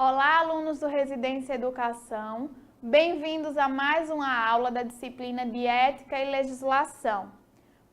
Olá, alunos do Residência Educação. Bem-vindos a mais uma aula da disciplina de Ética e Legislação.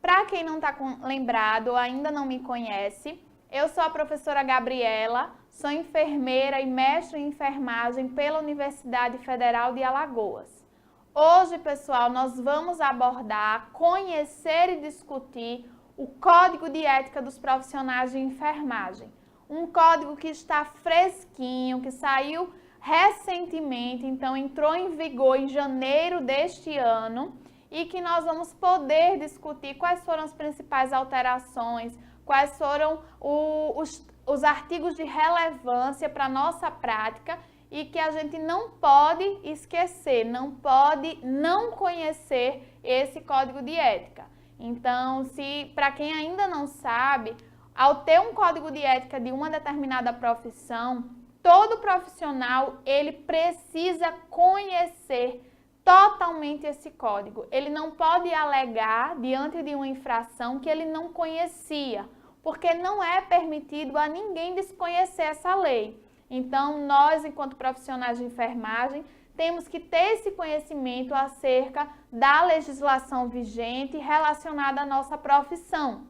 Para quem não está lembrado ou ainda não me conhece, eu sou a professora Gabriela, sou enfermeira e mestre em enfermagem pela Universidade Federal de Alagoas. Hoje, pessoal, nós vamos abordar, conhecer e discutir o Código de Ética dos Profissionais de Enfermagem. Um código que está fresquinho, que saiu recentemente, então entrou em vigor em janeiro deste ano e que nós vamos poder discutir quais foram as principais alterações, quais foram os artigos de relevância para a nossa prática e que a gente não pode esquecer, não pode não conhecer esse código de ética. Então, para quem ainda não sabe, ao ter um código de ética de uma determinada profissão, todo profissional ele precisa conhecer totalmente esse código. Ele não pode alegar diante de uma infração que ele não conhecia, porque não é permitido a ninguém desconhecer essa lei. Então, nós, enquanto profissionais de enfermagem, temos que ter esse conhecimento acerca da legislação vigente relacionada à nossa profissão.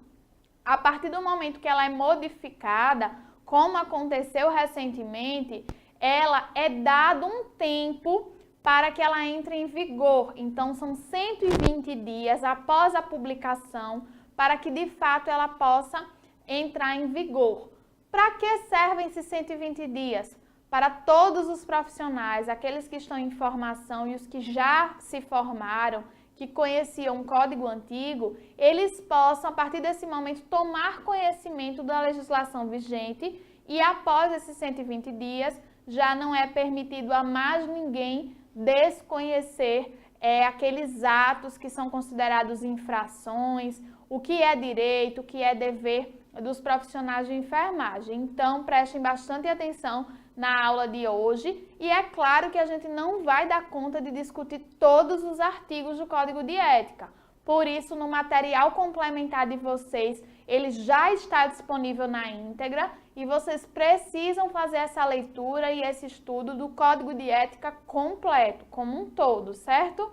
A partir do momento que ela é modificada, como aconteceu recentemente, ela é dado um tempo para que ela entre em vigor. Então, são 120 dias após a publicação para que, de fato, ela possa entrar em vigor. Para que servem esses 120 dias? Para todos os profissionais, aqueles que estão em formação e os que já se formaram, que conheciam um código antigo, eles possam, a partir desse momento, tomar conhecimento da legislação vigente e, após esses 120 dias, já não é permitido a mais ninguém desconhecer aqueles atos que são considerados infrações, o que é direito, o que é dever dos profissionais de enfermagem. Então, prestem bastante atenção na aula de hoje e é claro que a gente não vai dar conta de discutir todos os artigos do Código de Ética. Por isso, no material complementar de vocês, ele já está disponível na íntegra e vocês precisam fazer essa leitura e esse estudo do Código de Ética completo, como um todo, certo?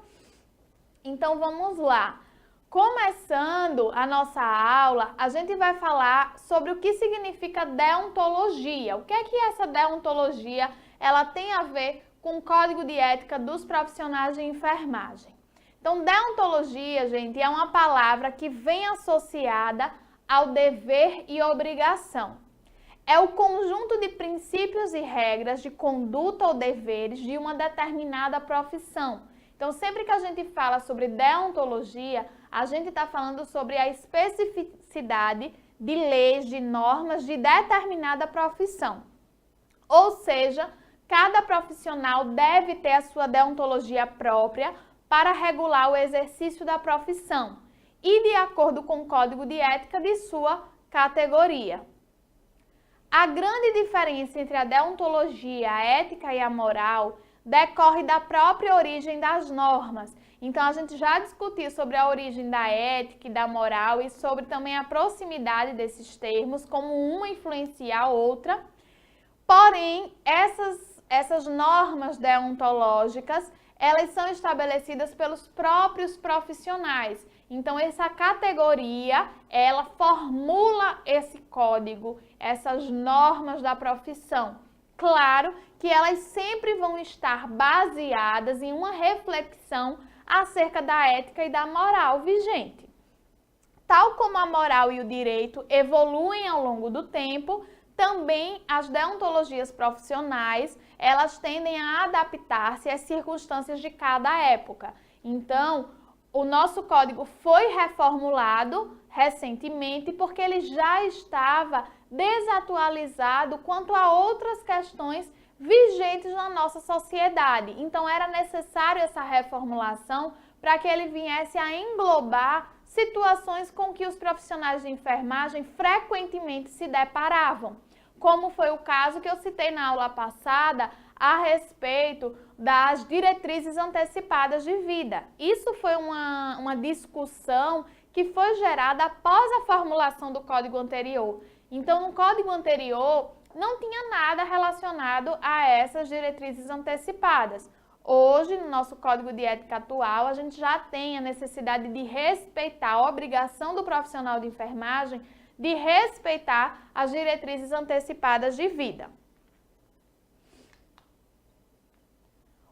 Então, vamos lá. Começando a nossa aula, a gente vai falar sobre o que significa deontologia. O que é que essa deontologia ela tem a ver com o Código de Ética dos Profissionais de Enfermagem? Então, deontologia, gente, é uma palavra que vem associada ao dever e obrigação. É o conjunto de princípios e regras de conduta ou deveres de uma determinada profissão. Então, sempre que a gente fala sobre deontologia, a gente está falando sobre a especificidade de leis, de normas de determinada profissão. Ou seja, cada profissional deve ter a sua deontologia própria para regular o exercício da profissão e de acordo com o código de ética de sua categoria. A grande diferença entre a deontologia, a ética e a moral decorre da própria origem das normas. Então, a gente já discutiu sobre a origem da ética e da moral e sobre também a proximidade desses termos, como uma influencia a outra. Porém, essas normas deontológicas, elas são estabelecidas pelos próprios profissionais. Então, essa categoria, ela formula esse código, essas normas da profissão. Claro que elas sempre vão estar baseadas em uma reflexão acerca da ética e da moral vigente. Tal como a moral e o direito evoluem ao longo do tempo, também as deontologias profissionais, elas tendem a adaptar-se às circunstâncias de cada época. Então, o nosso código foi reformulado recentemente porque ele já estava desatualizado quanto a outras questões vigentes na nossa sociedade. Então, era necessário essa reformulação para que ele viesse a englobar situações com que os profissionais de enfermagem frequentemente se deparavam, como foi o caso que eu citei na aula passada a respeito das diretrizes antecipadas de vida. Isso foi uma discussão que foi gerada após a formulação do código anterior. Então, no código anterior, não tinha nada relacionado a essas diretrizes antecipadas. Hoje, no nosso Código de Ética atual, a gente já tem a necessidade de respeitar a obrigação do profissional de enfermagem de respeitar as diretrizes antecipadas de vida.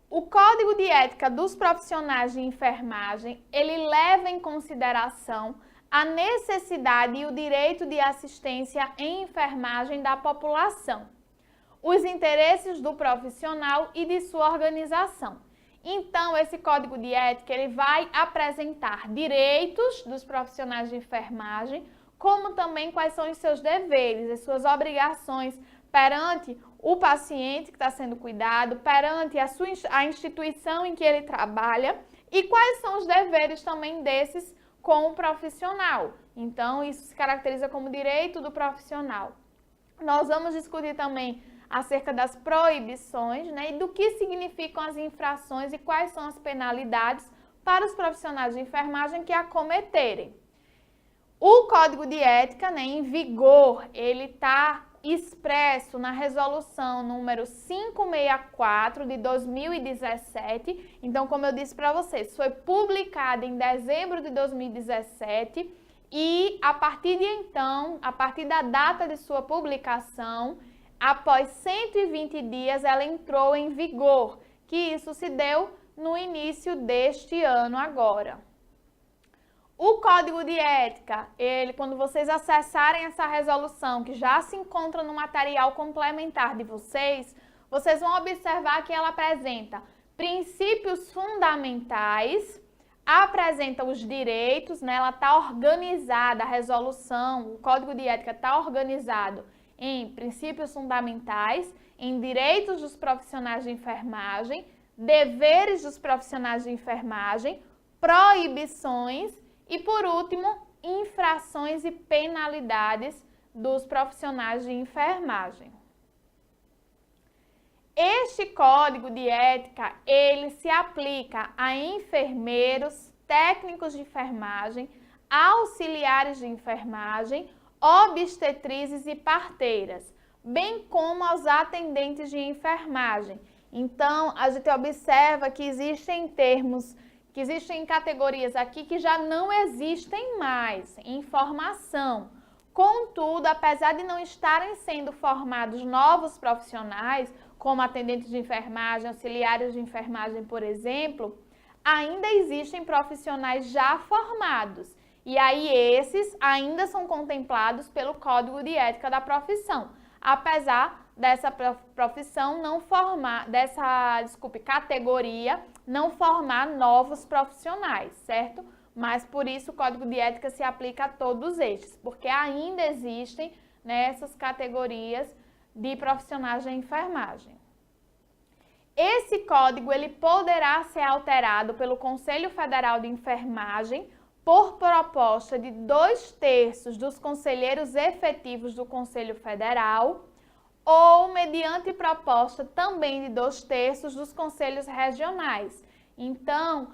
O Código de Ética dos Profissionais de Enfermagem, ele leva em consideração a necessidade e o direito de assistência em enfermagem da população, os interesses do profissional e de sua organização. Então, esse Código de Ética, ele vai apresentar direitos dos profissionais de enfermagem, como também quais são os seus deveres, as suas obrigações perante o paciente que está sendo cuidado, perante a instituição em que ele trabalha e quais são os deveres também desses com o profissional. Então, isso se caracteriza como direito do profissional. Nós vamos discutir também acerca das proibições, né, e do que significam as infrações e quais são as penalidades para os profissionais de enfermagem que a cometerem. O Código de Ética, né, em vigor, ele está expresso na resolução número 564 de 2017. Então, como eu disse para vocês, foi publicada em dezembro de 2017 e a partir de então, a partir da data de sua publicação, após 120 dias, ela entrou em vigor, que isso se deu no início deste ano agora. O Código de Ética, quando vocês acessarem essa resolução, que já se encontra no material complementar de vocês, vocês vão observar que ela apresenta princípios fundamentais, apresenta os direitos, né? Ela está organizada, a resolução, o Código de Ética está organizado em princípios fundamentais, em direitos dos profissionais de enfermagem, deveres dos profissionais de enfermagem, proibições e, por último, infrações e penalidades dos profissionais de enfermagem. Este Código de Ética, ele se aplica a enfermeiros, técnicos de enfermagem, auxiliares de enfermagem, obstetrizes e parteiras, bem como aos atendentes de enfermagem. Então, a gente observa que existem categorias aqui que já não existem mais em formação. Contudo, apesar de não estarem sendo formados novos profissionais, como atendentes de enfermagem, auxiliares de enfermagem, por exemplo, ainda existem profissionais já formados. E aí esses ainda são contemplados pelo Código de Ética da profissão, apesar dessa profissão não formar, categoria não formar novos profissionais, certo? Mas por isso o Código de Ética se aplica a todos estes, porque ainda existem, né, essas categorias de profissionais de enfermagem. Esse código ele poderá ser alterado pelo Conselho Federal de Enfermagem por proposta de 2/3 dos conselheiros efetivos do Conselho Federal ou mediante proposta também de 2/3 dos conselhos regionais. Então,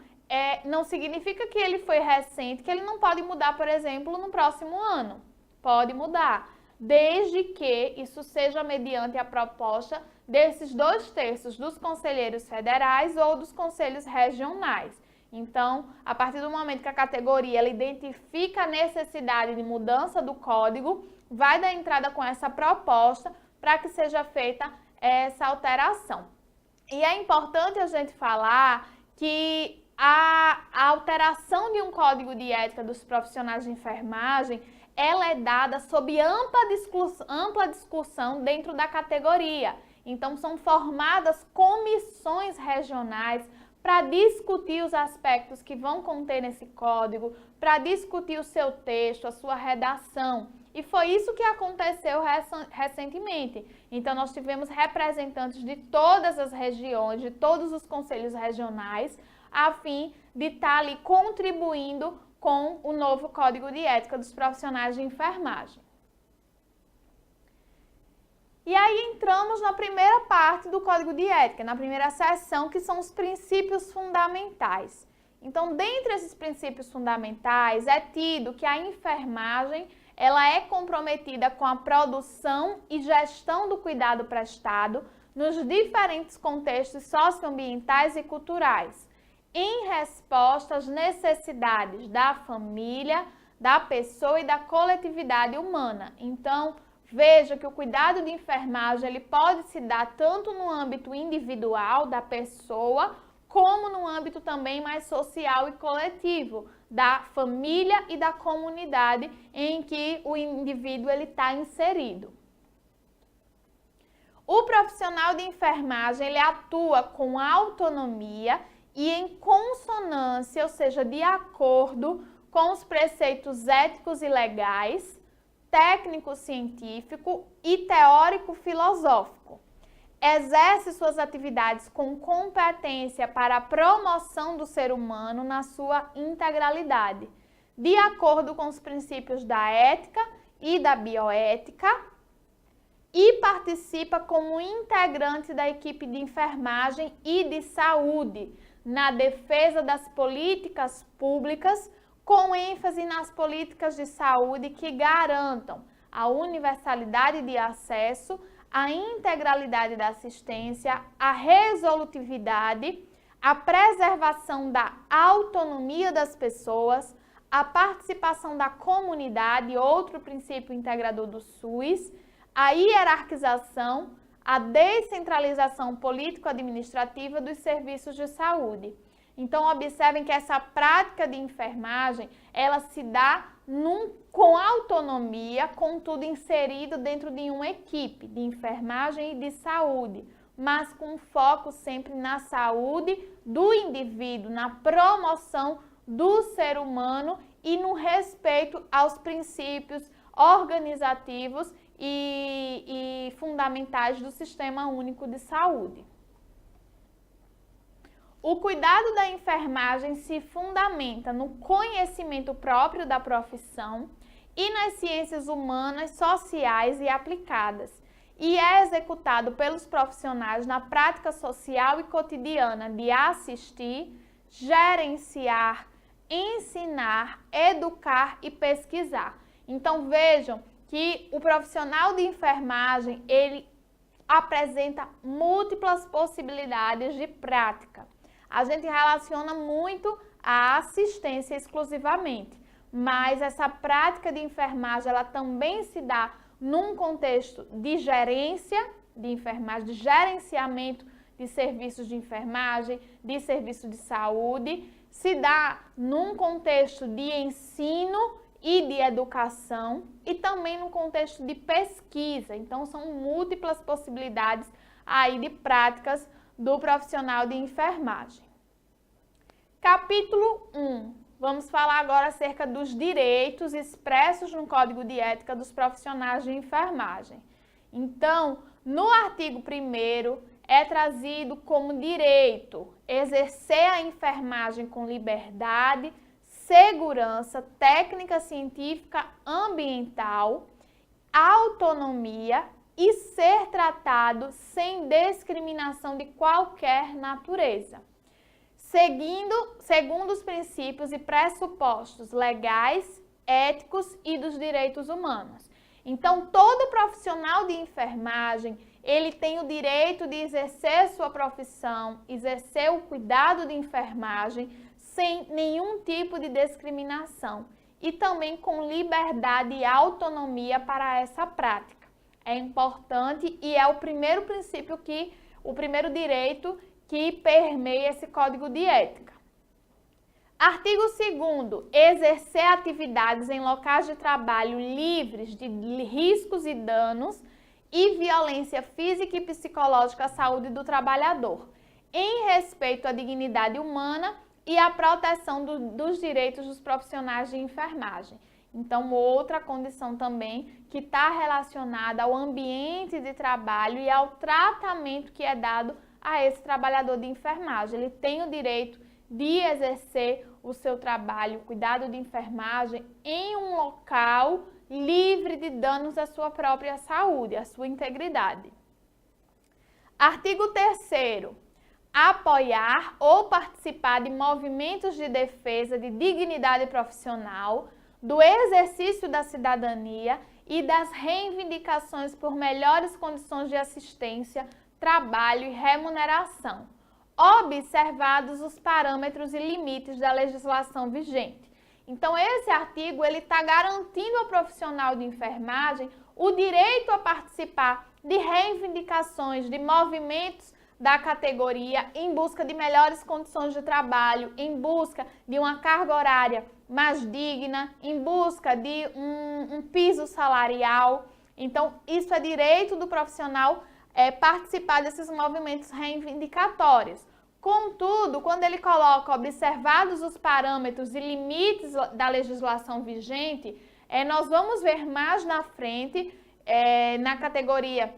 não significa que ele foi recente, que ele não pode mudar, por exemplo, no próximo ano. Pode mudar, desde que isso seja mediante a proposta desses 2/3 dos conselheiros federais ou dos conselhos regionais. Então, a partir do momento que a categoria ela identifica a necessidade de mudança do código, vai dar entrada com essa proposta para que seja feita essa alteração. E é importante a gente falar que a alteração de um código de ética dos profissionais de enfermagem, ela é dada sob ampla discussão dentro da categoria. Então, são formadas comissões regionais para discutir os aspectos que vão conter nesse código, para discutir o seu texto, a sua redação. E foi isso que aconteceu recentemente. Então, nós tivemos representantes de todas as regiões, de todos os conselhos regionais, a fim de estar ali contribuindo com o novo Código de Ética dos Profissionais de Enfermagem. E aí entramos na primeira parte do Código de Ética, na primeira seção, que são os princípios fundamentais. Então, dentre esses princípios fundamentais, é tido que a enfermagem ela é comprometida com a produção e gestão do cuidado prestado nos diferentes contextos socioambientais e culturais, em resposta às necessidades da família, da pessoa e da coletividade humana. Então, veja que o cuidado de enfermagem ele pode se dar tanto no âmbito individual da pessoa, como no âmbito também mais social e coletivo, da família e da comunidade em que o indivíduo está inserido. O profissional de enfermagem ele atua com autonomia e em consonância, ou seja, de acordo com os preceitos éticos e legais, técnico-científico e teórico-filosófico. Exerce suas atividades com competência para a promoção do ser humano na sua integralidade, de acordo com os princípios da ética e da bioética, e participa como integrante da equipe de enfermagem e de saúde na defesa das políticas públicas, com ênfase nas políticas de saúde que garantam a universalidade de acesso, a integralidade da assistência, a resolutividade, a preservação da autonomia das pessoas, a participação da comunidade, outro princípio integrador do SUS, a hierarquização, a descentralização político-administrativa dos serviços de saúde. Então, observem que essa prática de enfermagem, ela se dá com autonomia, contudo inserido dentro de uma equipe de enfermagem e de saúde, mas com foco sempre na saúde do indivíduo, na promoção do ser humano e no respeito aos princípios organizativos e fundamentais do Sistema Único de Saúde. O cuidado da enfermagem se fundamenta no conhecimento próprio da profissão e nas ciências humanas, sociais e aplicadas, e é executado pelos profissionais na prática social e cotidiana de assistir, gerenciar, ensinar, educar e pesquisar. Então vejam que o profissional de enfermagem, ele apresenta múltiplas possibilidades de prática. A gente relaciona muito a assistência exclusivamente, mas essa prática de enfermagem, ela também se dá num contexto de gerência de enfermagem, de gerenciamento de serviços de enfermagem, de serviço de saúde, se dá num contexto de ensino e de educação e também no contexto de pesquisa. Então, são múltiplas possibilidades aí de práticas do profissional de enfermagem. Capítulo 1. Vamos falar agora acerca dos direitos expressos no Código de Ética dos Profissionais de Enfermagem. Então, no artigo 1º, é trazido como direito exercer a enfermagem com liberdade, segurança, técnica científica ambiental, autonomia e ser tratado sem discriminação de qualquer natureza, segundo os princípios e pressupostos legais, éticos e dos direitos humanos. Então, todo profissional de enfermagem, ele tem o direito de exercer sua profissão, exercer o cuidado de enfermagem sem nenhum tipo de discriminação e também com liberdade e autonomia para essa prática. É importante e é o primeiro princípio o primeiro direito que permeia esse Código de Ética. Artigo 2º. Exercer atividades em locais de trabalho livres de riscos e danos e violência física e psicológica à saúde do trabalhador, em respeito à dignidade humana e à proteção dos direitos dos profissionais de enfermagem. Então, outra condição também que está relacionada ao ambiente de trabalho e ao tratamento que é dado a esse trabalhador de enfermagem. Ele tem o direito de exercer o seu trabalho, cuidado de enfermagem, em um local livre de danos à sua própria saúde, à sua integridade. Artigo 3º. Apoiar ou participar de movimentos de defesa de dignidade profissional do exercício da cidadania e das reivindicações por melhores condições de assistência, trabalho e remuneração, observados os parâmetros e limites da legislação vigente. Então, esse artigo ele está garantindo ao profissional de enfermagem o direito a participar de reivindicações, de movimentos da categoria em busca de melhores condições de trabalho, em busca de uma carga horária mais digna, em busca de um piso salarial. Então, isso é direito do profissional participar desses movimentos reivindicatórios. Contudo, quando ele coloca observados os parâmetros e limites da legislação vigente, nós vamos ver mais na frente, na categoria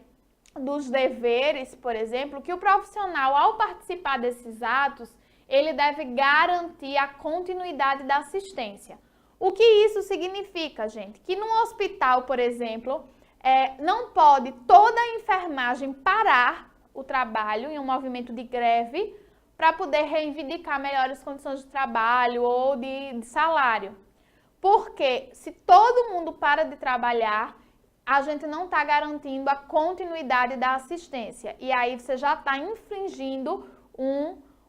dos deveres, por exemplo, que o profissional, ao participar desses atos, ele deve garantir a continuidade da assistência. O que isso significa, gente? Que num hospital, por exemplo, não pode toda a enfermagem parar o trabalho em um movimento de greve para poder reivindicar melhores condições de trabalho ou de salário. Porque se todo mundo para de trabalhar, a gente não está garantindo a continuidade da assistência. E aí você já está infringindo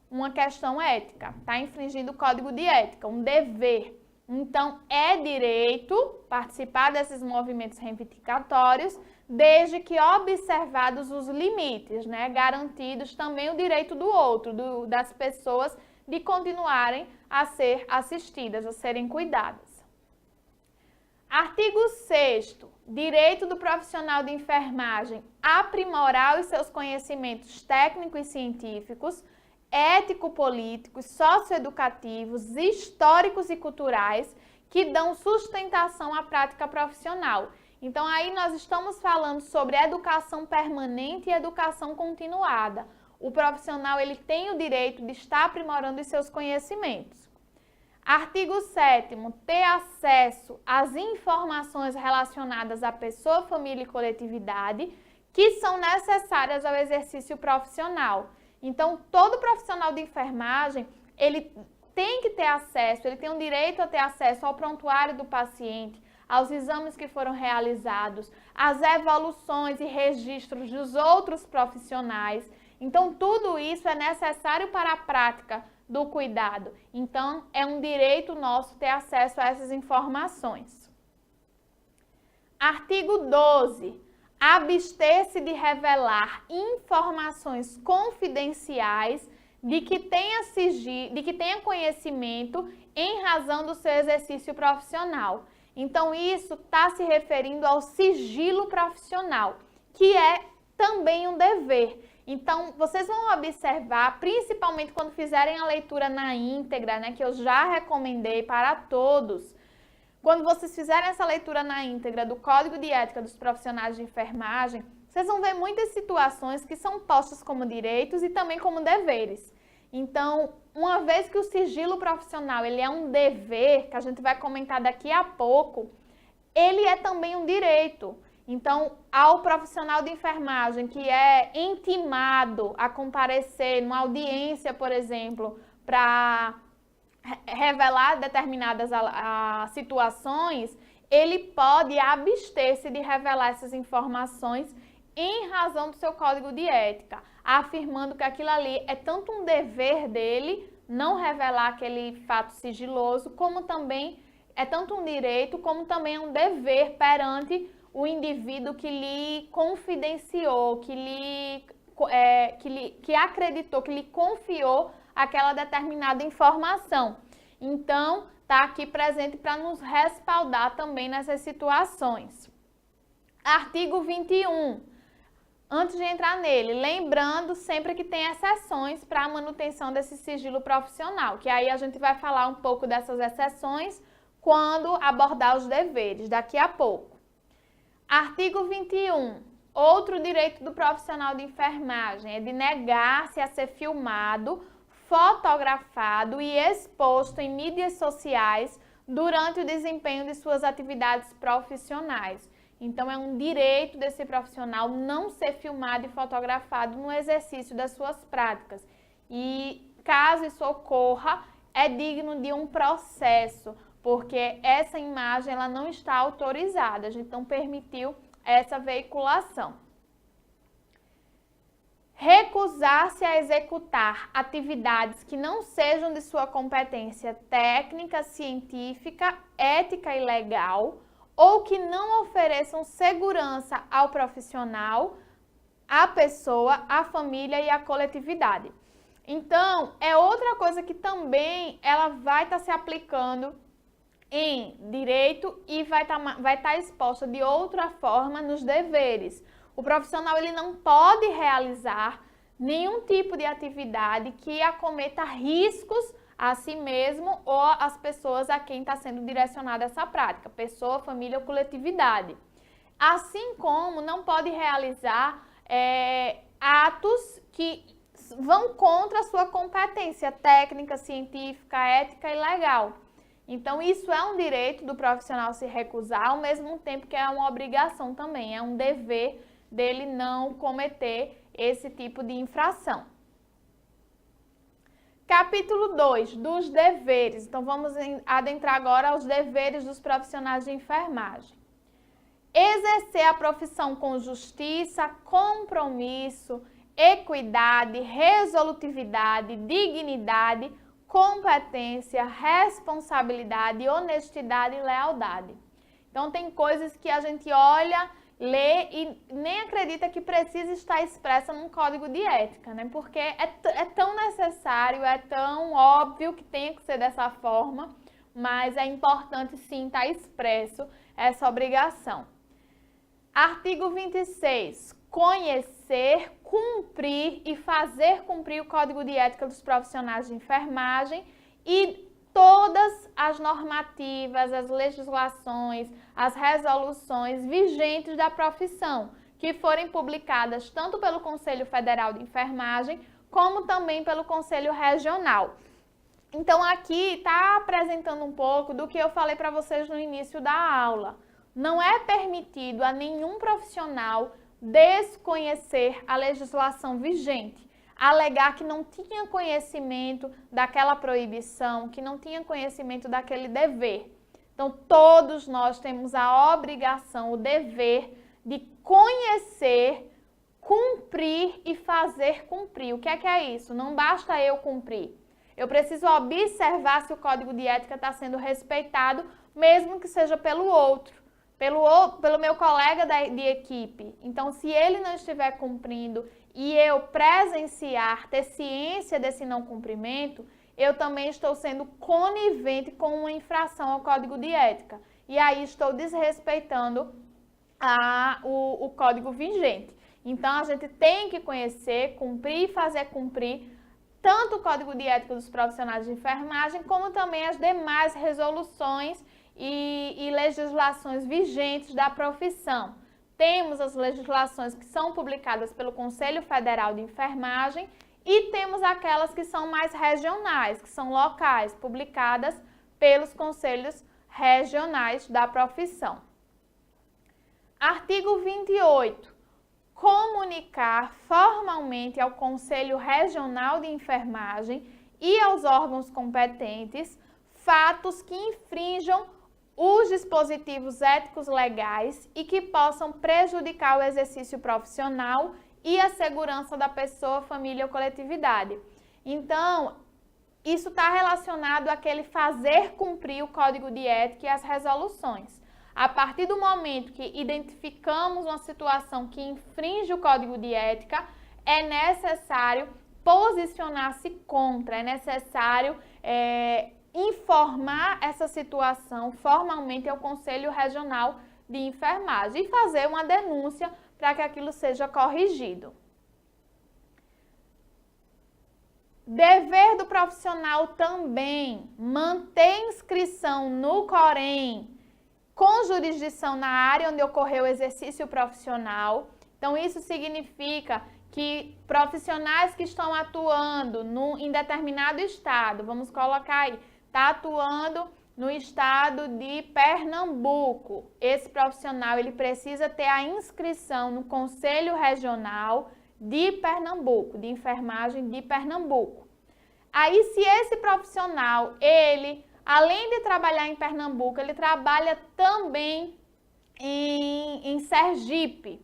uma questão ética, está infringindo o código de ética, um dever. Então, é direito participar desses movimentos reivindicatórios, desde que observados os limites, né? Garantidos também o direito do outro, das pessoas de continuarem a ser assistidas, a serem cuidadas. Artigo 6º, direito do profissional de enfermagem aprimorar os seus conhecimentos técnicos e científicos, ético-políticos, socioeducativos, históricos e culturais que dão sustentação à prática profissional. Então, aí nós estamos falando sobre educação permanente e educação continuada. O profissional ele tem o direito de estar aprimorando os seus conhecimentos. Artigo 7º, ter acesso às informações relacionadas à pessoa, família e coletividade que são necessárias ao exercício profissional. Então, todo profissional de enfermagem, ele tem que ter acesso, ele tem o direito a ter acesso ao prontuário do paciente, aos exames que foram realizados, às evoluções e registros dos outros profissionais. Então, tudo isso é necessário para a prática do cuidado. Então, é um direito nosso ter acesso a essas informações. Artigo 12. Abster-se de revelar informações confidenciais de que tenha conhecimento em razão do seu exercício profissional. Então, isso está se referindo ao sigilo profissional, que é também um dever. Então, vocês vão observar, principalmente quando fizerem a leitura na íntegra, né, que eu já recomendei para todos. Quando vocês fizerem essa leitura na íntegra do Código de Ética dos Profissionais de Enfermagem, vocês vão ver muitas situações que são postas como direitos e também como deveres. Então, uma vez que o sigilo profissional ele é um dever, que a gente vai comentar daqui a pouco, ele é também um direito. Então, ao profissional de enfermagem que é intimado a comparecer numa audiência, por exemplo, para revelar determinadas situações, ele pode abster-se de revelar essas informações em razão do seu código de ética, afirmando que aquilo ali é tanto um dever dele não revelar aquele fato sigiloso, como também é tanto um direito, como também um dever perante o indivíduo que lhe confidenciou, que acreditou, que lhe confiou aquela determinada informação. Então, está aqui presente para nos respaldar também nessas situações. Artigo 21. Antes de entrar nele, lembrando sempre que tem exceções para a manutenção desse sigilo profissional, que aí a gente vai falar um pouco dessas exceções quando abordar os deveres, daqui a pouco. Artigo 21. Outro direito do profissional de enfermagem é de negar-se a ser filmado, fotografado e exposto em mídias sociais durante o desempenho de suas atividades profissionais. Então, é um direito desse profissional não ser filmado e fotografado no exercício das suas práticas. E, caso isso ocorra, é digno de um processo, porque essa imagem ela não está autorizada, a gente não permitiu essa veiculação. Recusar-se a executar atividades que não sejam de sua competência técnica, científica, ética e legal, ou que não ofereçam segurança ao profissional, à pessoa, à família e à coletividade. Então, é outra coisa que também ela vai estar se aplicando em direito e vai estar exposta de outra forma nos deveres. O profissional ele não pode realizar nenhum tipo de atividade que acometa riscos a si mesmo ou às pessoas a quem está sendo direcionada essa prática, pessoa, família ou coletividade. Assim como não pode realizar atos que vão contra a sua competência técnica, científica, ética e legal. Então, isso é um direito do profissional se recusar, ao mesmo tempo que é uma obrigação também, é um dever dele não cometer esse tipo de infração. Capítulo 2, dos deveres. Então, vamos adentrar agora aos deveres dos profissionais de enfermagem. Exercer a profissão com justiça, compromisso, equidade, resolutividade, dignidade, competência, responsabilidade, honestidade e lealdade. Então, tem coisas que a gente olha, lê e nem acredita que precisa estar expressa num código de ética, né? Porque é tão necessário, é tão óbvio que tenha que ser dessa forma, mas é importante sim estar expresso essa obrigação. Artigo 26. Conhecer, cumprir e fazer cumprir o Código de Ética dos Profissionais de Enfermagem e todas as normativas, as legislações, as resoluções vigentes da profissão, que forem publicadas tanto pelo Conselho Federal de Enfermagem, como também pelo Conselho Regional. Então, aqui está apresentando um pouco do que eu falei para vocês no início da aula. Não é permitido a nenhum profissional desconhecer a legislação vigente, alegar que não tinha conhecimento daquela proibição, que não tinha conhecimento daquele dever. Então, todos nós temos a obrigação, o dever de conhecer, cumprir e fazer cumprir. O que é isso? Não basta eu cumprir. Eu preciso observar se o código de ética está sendo respeitado, mesmo que seja pelo outro, pelo meu colega de equipe. Então, se ele não estiver cumprindo e eu presenciar, ter ciência desse não cumprimento, eu também estou sendo conivente com uma infração ao código de ética. E aí estou desrespeitando o código vigente. Então, a gente tem que conhecer, cumprir e fazer cumprir tanto o Código de Ética dos Profissionais de Enfermagem, como também as demais resoluções e legislações vigentes da profissão. Temos as legislações que são publicadas pelo Conselho Federal de Enfermagem e temos aquelas que são mais regionais, que são locais, publicadas pelos conselhos regionais da profissão. Artigo 28. Comunicar formalmente ao Conselho Regional de Enfermagem e aos órgãos competentes fatos que infringam os dispositivos éticos legais e que possam prejudicar o exercício profissional e a segurança da pessoa, família ou coletividade. Então, isso está relacionado àquele fazer cumprir o Código de Ética e as resoluções. A partir do momento que identificamos uma situação que infringe o Código de Ética, é necessário posicionar-se contra, é necessário informar essa situação formalmente ao Conselho Regional de Enfermagem e fazer uma denúncia para que aquilo seja corrigido. Dever do profissional também manter inscrição no Corém com jurisdição na área onde ocorreu o exercício profissional. Então, isso significa que profissionais que estão atuando em determinado estado, vamos colocar aí, está atuando no estado de Pernambuco. Esse profissional ele precisa ter a inscrição no Conselho Regional de Pernambuco, de Enfermagem de Pernambuco. Aí, se esse profissional, ele além de trabalhar em Pernambuco, ele trabalha também em Sergipe.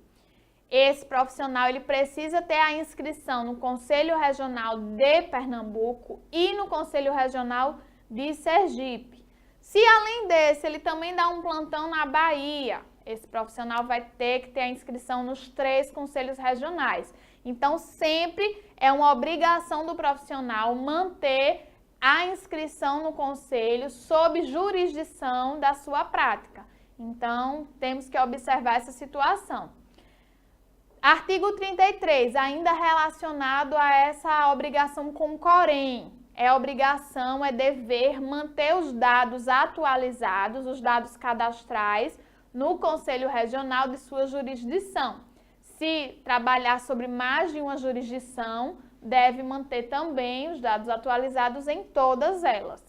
Esse profissional ele precisa ter a inscrição no Conselho Regional de Pernambuco e no Conselho Regional de Sergipe. Se além desse ele também dá um plantão na Bahia, esse profissional vai ter que ter a inscrição nos 3 conselhos regionais. Então, sempre é uma obrigação do profissional manter a inscrição no conselho sob jurisdição da sua prática. Então, temos que observar essa situação. Artigo 33, ainda relacionado a essa obrigação com o Corém. É obrigação, é dever manter os dados atualizados, os dados cadastrais, no Conselho Regional de sua jurisdição. Se trabalhar sobre mais de uma jurisdição, deve manter também os dados atualizados em todas elas.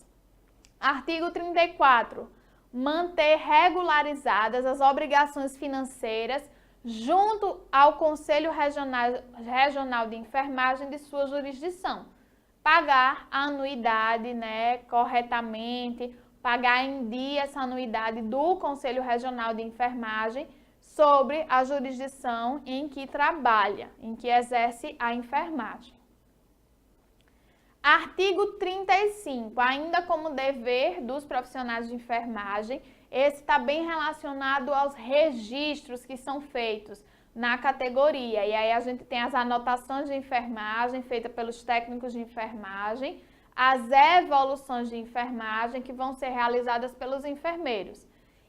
Artigo 34. Manter regularizadas as obrigações financeiras junto ao Conselho Regional de Enfermagem de sua jurisdição. Pagar a anuidade, corretamente, pagar em dia essa anuidade do Conselho Regional de Enfermagem sobre a jurisdição em que trabalha, em que exerce a enfermagem. Artigo 35, ainda como dever dos profissionais de enfermagem, esse está bem relacionado aos registros que são feitos na categoria. E aí a gente tem as anotações de enfermagem feitas pelos técnicos de enfermagem, as evoluções de enfermagem que vão ser realizadas pelos enfermeiros.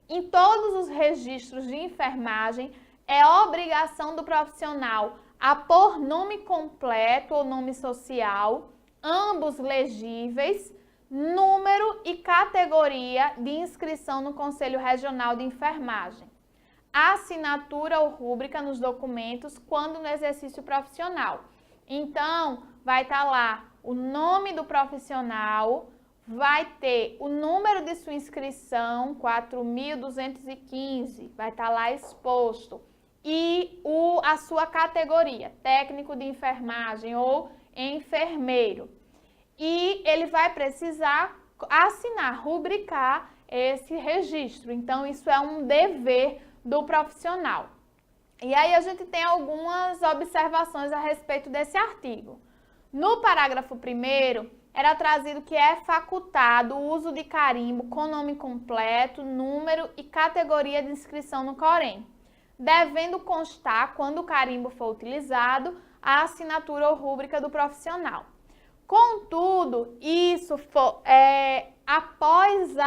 Em todos os registros de enfermagem, é obrigação do profissional a pôr nome completo ou nome social, ambos legíveis, número e categoria de inscrição no Conselho Regional de Enfermagem. Assinatura ou rúbrica nos documentos quando no exercício profissional. Então, vai estar lá o nome do profissional, vai ter o número de sua inscrição, 4.215, vai estar lá exposto, e a sua categoria, técnico de enfermagem ou enfermeiro. E ele vai precisar assinar, rubricar esse registro. Então, isso é um dever do profissional. E aí a gente tem algumas observações a respeito desse artigo. No parágrafo 1º, era trazido que é facultado o uso de carimbo com nome completo, número e categoria de inscrição no Corém, devendo constar, quando o carimbo for utilizado, a assinatura ou rúbrica do profissional. Contudo, isso após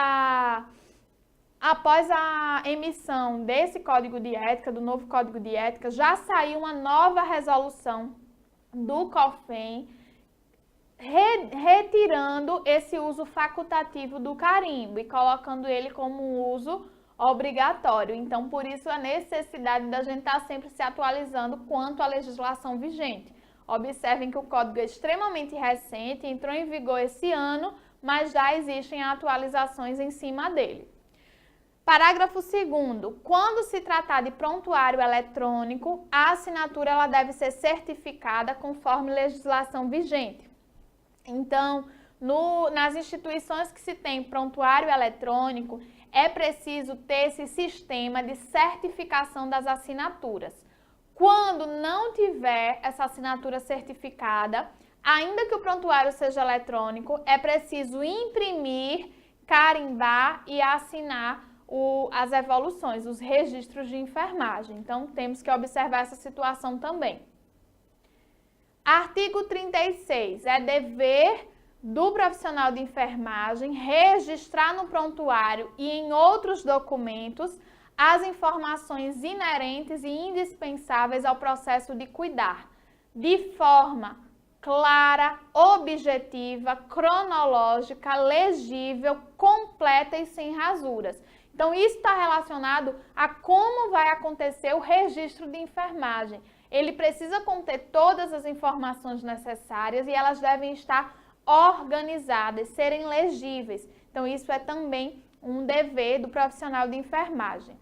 a emissão desse Código de Ética, do novo Código de Ética, já saiu uma nova resolução do COFEM retirando esse uso facultativo do carimbo e colocando ele como uso obrigatório. Então, por isso a necessidade da gente estar sempre se atualizando quanto à legislação vigente. Observem que o código é extremamente recente, entrou em vigor esse ano, mas já existem atualizações em cima dele. Parágrafo 2º. Quando se tratar de prontuário eletrônico, a assinatura ela deve ser certificada conforme legislação vigente. Então, nas instituições que se tem prontuário eletrônico, é preciso ter esse sistema de certificação das assinaturas. Quando não tiver essa assinatura certificada, ainda que o prontuário seja eletrônico, é preciso imprimir, carimbar e assinar as evoluções, os registros de enfermagem. Então, temos que observar essa situação também. Artigo 36. É dever do profissional de enfermagem registrar no prontuário e em outros documentos as informações inerentes e indispensáveis ao processo de cuidar, de forma clara, objetiva, cronológica, legível, completa e sem rasuras. Então, isso está relacionado a como vai acontecer o registro de enfermagem. Ele precisa conter todas as informações necessárias e elas devem estar organizadas, serem legíveis. Então, isso é também um dever do profissional de enfermagem.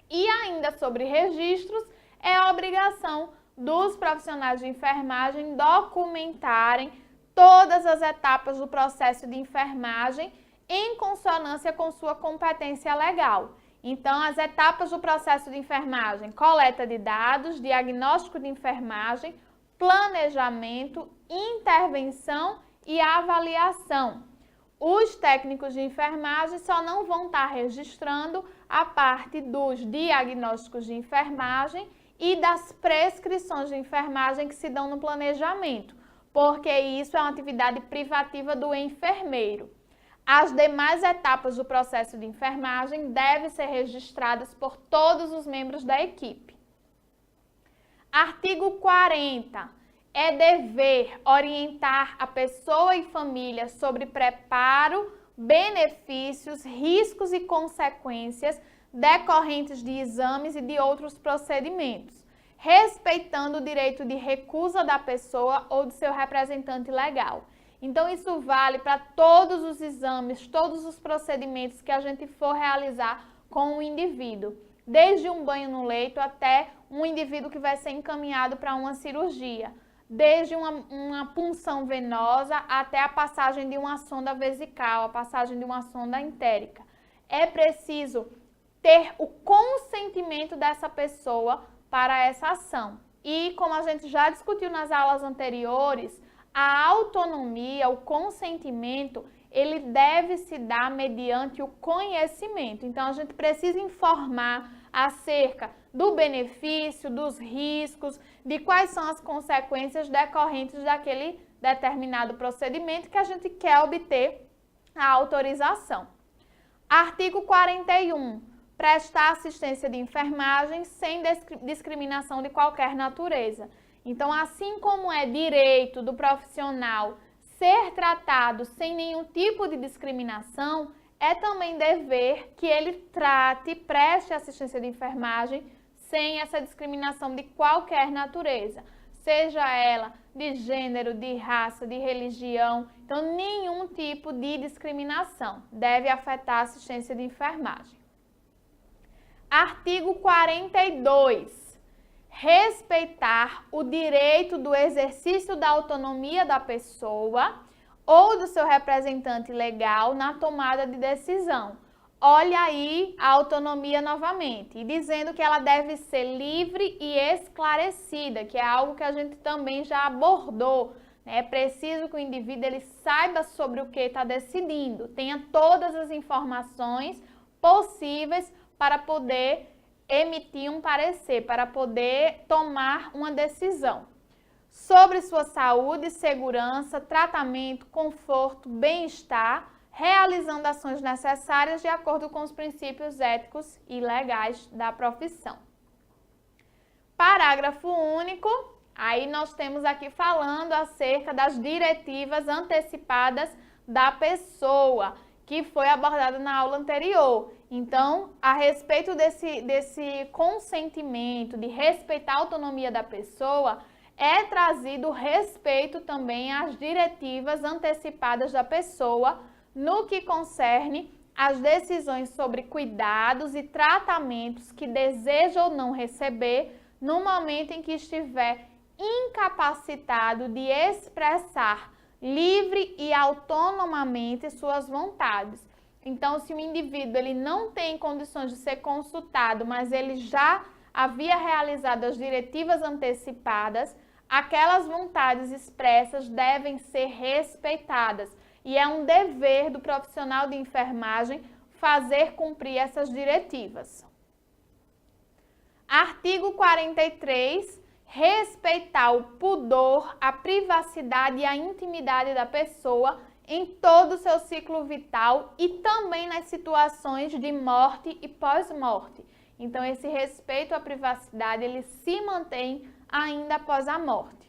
E ainda sobre registros, é a obrigação dos profissionais de enfermagem documentarem todas as etapas do processo de enfermagem em consonância com sua competência legal. Então, as etapas do processo de enfermagem: coleta de dados, diagnóstico de enfermagem, planejamento, intervenção e avaliação. Os técnicos de enfermagem só não vão estar registrando a parte dos diagnósticos de enfermagem e das prescrições de enfermagem que se dão no planejamento, porque isso é uma atividade privativa do enfermeiro. As demais etapas do processo de enfermagem devem ser registradas por todos os membros da equipe. Artigo 40. É dever orientar a pessoa e família sobre preparo, benefícios, riscos e consequências decorrentes de exames e de outros procedimentos, respeitando o direito de recusa da pessoa ou do seu representante legal. Então, isso vale para todos os exames, todos os procedimentos que a gente for realizar com o indivíduo, desde um banho no leito até um indivíduo que vai ser encaminhado para uma cirurgia, desde uma punção venosa até a passagem de uma sonda vesical, a passagem de uma sonda entérica. É preciso ter o consentimento dessa pessoa para essa ação. E como a gente já discutiu nas aulas anteriores, a autonomia, o consentimento, ele deve se dar mediante o conhecimento. Então, a gente precisa informar acerca do benefício, dos riscos, de quais são as consequências decorrentes daquele determinado procedimento que a gente quer obter a autorização. Artigo 41. Prestar assistência de enfermagem sem discriminação de qualquer natureza. Então, assim como é direito do profissional ser tratado sem nenhum tipo de discriminação, é também dever que ele preste assistência de enfermagem sem essa discriminação de qualquer natureza, seja ela de gênero, de raça, de religião. Então, nenhum tipo de discriminação deve afetar a assistência de enfermagem. Artigo 42. Respeitar o direito do exercício da autonomia da pessoa ou do seu representante legal na tomada de decisão. Olha aí a autonomia novamente, e dizendo que ela deve ser livre e esclarecida, que é algo que a gente também já abordou. É preciso que o indivíduo ele saiba sobre o que está decidindo, tenha todas as informações possíveis para poder emitir um parecer, para poder tomar uma decisão sobre sua saúde, segurança, tratamento, conforto, bem-estar, realizando ações necessárias de acordo com os princípios éticos e legais da profissão. Parágrafo único. Aí nós temos aqui falando acerca das diretivas antecipadas da pessoa, que foi abordada na aula anterior. Então, a respeito desse consentimento, de respeitar a autonomia da pessoa, é trazido respeito também às diretivas antecipadas da pessoa no que concerne às decisões sobre cuidados e tratamentos que deseja ou não receber no momento em que estiver incapacitado de expressar livre e autonomamente suas vontades. Então, se o indivíduo ele não tem condições de ser consultado, mas ele já havia realizado as diretivas antecipadas, aquelas vontades expressas devem ser respeitadas. E é um dever do profissional de enfermagem fazer cumprir essas diretivas. Artigo 43. Respeitar o pudor, a privacidade e a intimidade da pessoa em todo o seu ciclo vital e também nas situações de morte e pós-morte. Então, esse respeito à privacidade, ele se mantém ainda após a morte.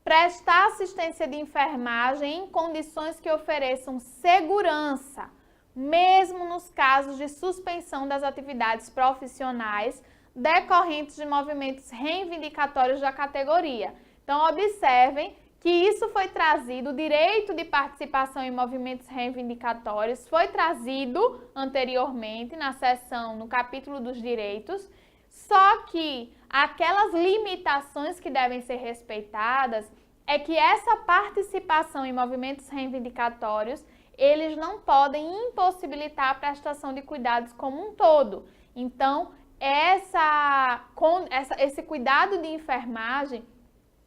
Prestar assistência de enfermagem em condições que ofereçam segurança, mesmo nos casos de suspensão das atividades profissionais decorrentes de movimentos reivindicatórios da categoria. Então, observem que isso foi trazido, o direito de participação em movimentos reivindicatórios foi trazido anteriormente na seção, no capítulo dos direitos, só que aquelas limitações que devem ser respeitadas é que essa participação em movimentos reivindicatórios, eles não podem impossibilitar a prestação de cuidados como um todo. Então, esse cuidado de enfermagem,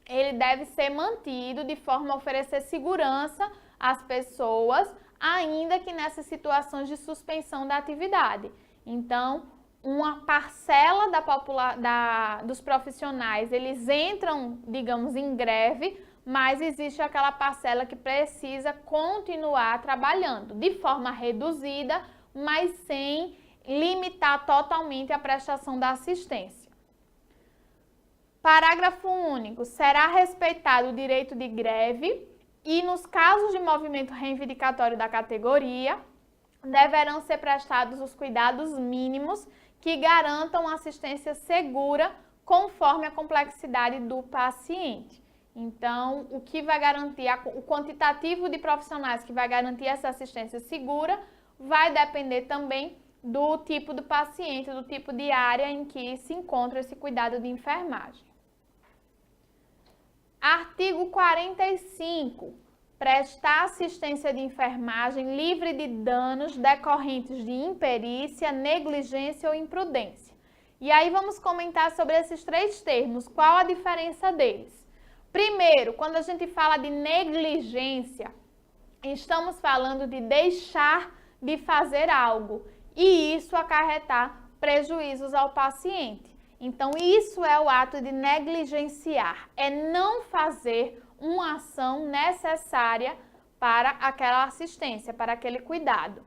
ele deve ser mantido de forma a oferecer segurança às pessoas, ainda que nessas situações de suspensão da atividade. Então, uma parcela dos profissionais, eles entram, digamos, em greve, mas existe aquela parcela que precisa continuar trabalhando de forma reduzida, mas sem limitar totalmente a prestação da assistência. Parágrafo único. Será respeitado o direito de greve e, nos casos de movimento reivindicatório da categoria, deverão ser prestados os cuidados mínimos que garantam assistência segura conforme a complexidade do paciente. Então, o que vai garantir, o quantitativo de profissionais que vai garantir essa assistência segura vai depender também do tipo do paciente, do tipo de área em que se encontra esse cuidado de enfermagem. Artigo 45. Prestar assistência de enfermagem livre de danos decorrentes de imperícia, negligência ou imprudência. E aí vamos comentar sobre esses três termos, qual a diferença deles. Primeiro, quando a gente fala de negligência, estamos falando de deixar de fazer algo e isso acarretar prejuízos ao paciente. Então, isso é o ato de negligenciar, é não fazer uma ação necessária para aquela assistência, para aquele cuidado.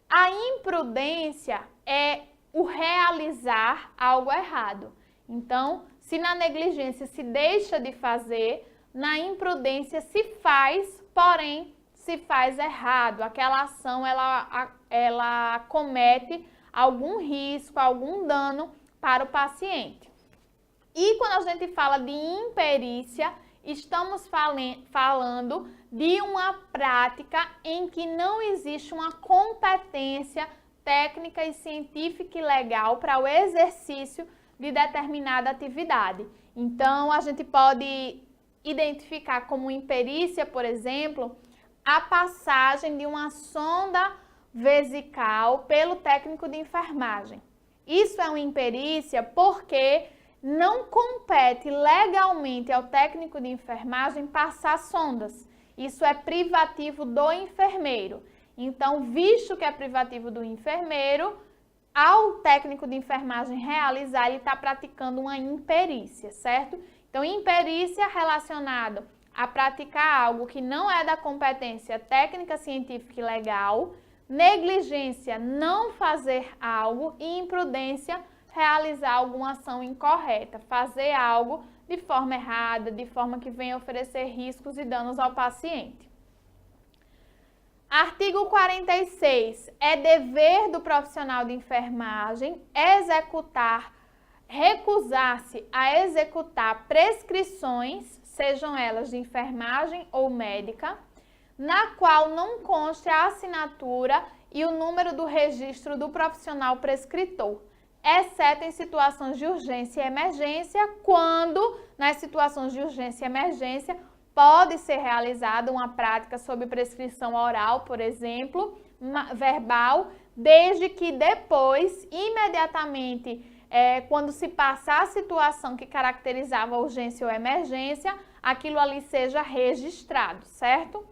A imprudência é o realizar algo errado. Então, se na negligência se deixa de fazer, na imprudência se faz, porém se faz errado. Aquela ação, ela comete algum risco, algum dano para o paciente. E quando a gente fala de imperícia, estamos falando de uma prática em que não existe uma competência técnica e científica e legal para o exercício de determinada atividade. Então, a gente pode identificar como imperícia, por exemplo, a passagem de uma sonda vesical pelo técnico de enfermagem. Isso é uma imperícia porque não compete legalmente ao técnico de enfermagem passar sondas. Isso é privativo do enfermeiro. Então, visto que é privativo do enfermeiro, ao técnico de enfermagem realizar, ele está praticando uma imperícia, certo? Então, imperícia relacionado a praticar algo que não é da competência técnica, científica e legal, negligência, não fazer algo, e imprudência, realizar alguma ação incorreta, fazer algo de forma errada, de forma que venha oferecer riscos e danos ao paciente. Artigo 46. É dever do profissional de enfermagem recusar-se a executar prescrições, sejam elas de enfermagem ou médica, na qual não conste a assinatura e o número do registro do profissional prescritor, exceto em situações de urgência e emergência, quando, nas situações de urgência e emergência, pode ser realizada uma prática sob prescrição oral, por exemplo, verbal, desde que depois, imediatamente, quando se passar a situação que caracterizava a urgência ou emergência, aquilo ali seja registrado, certo?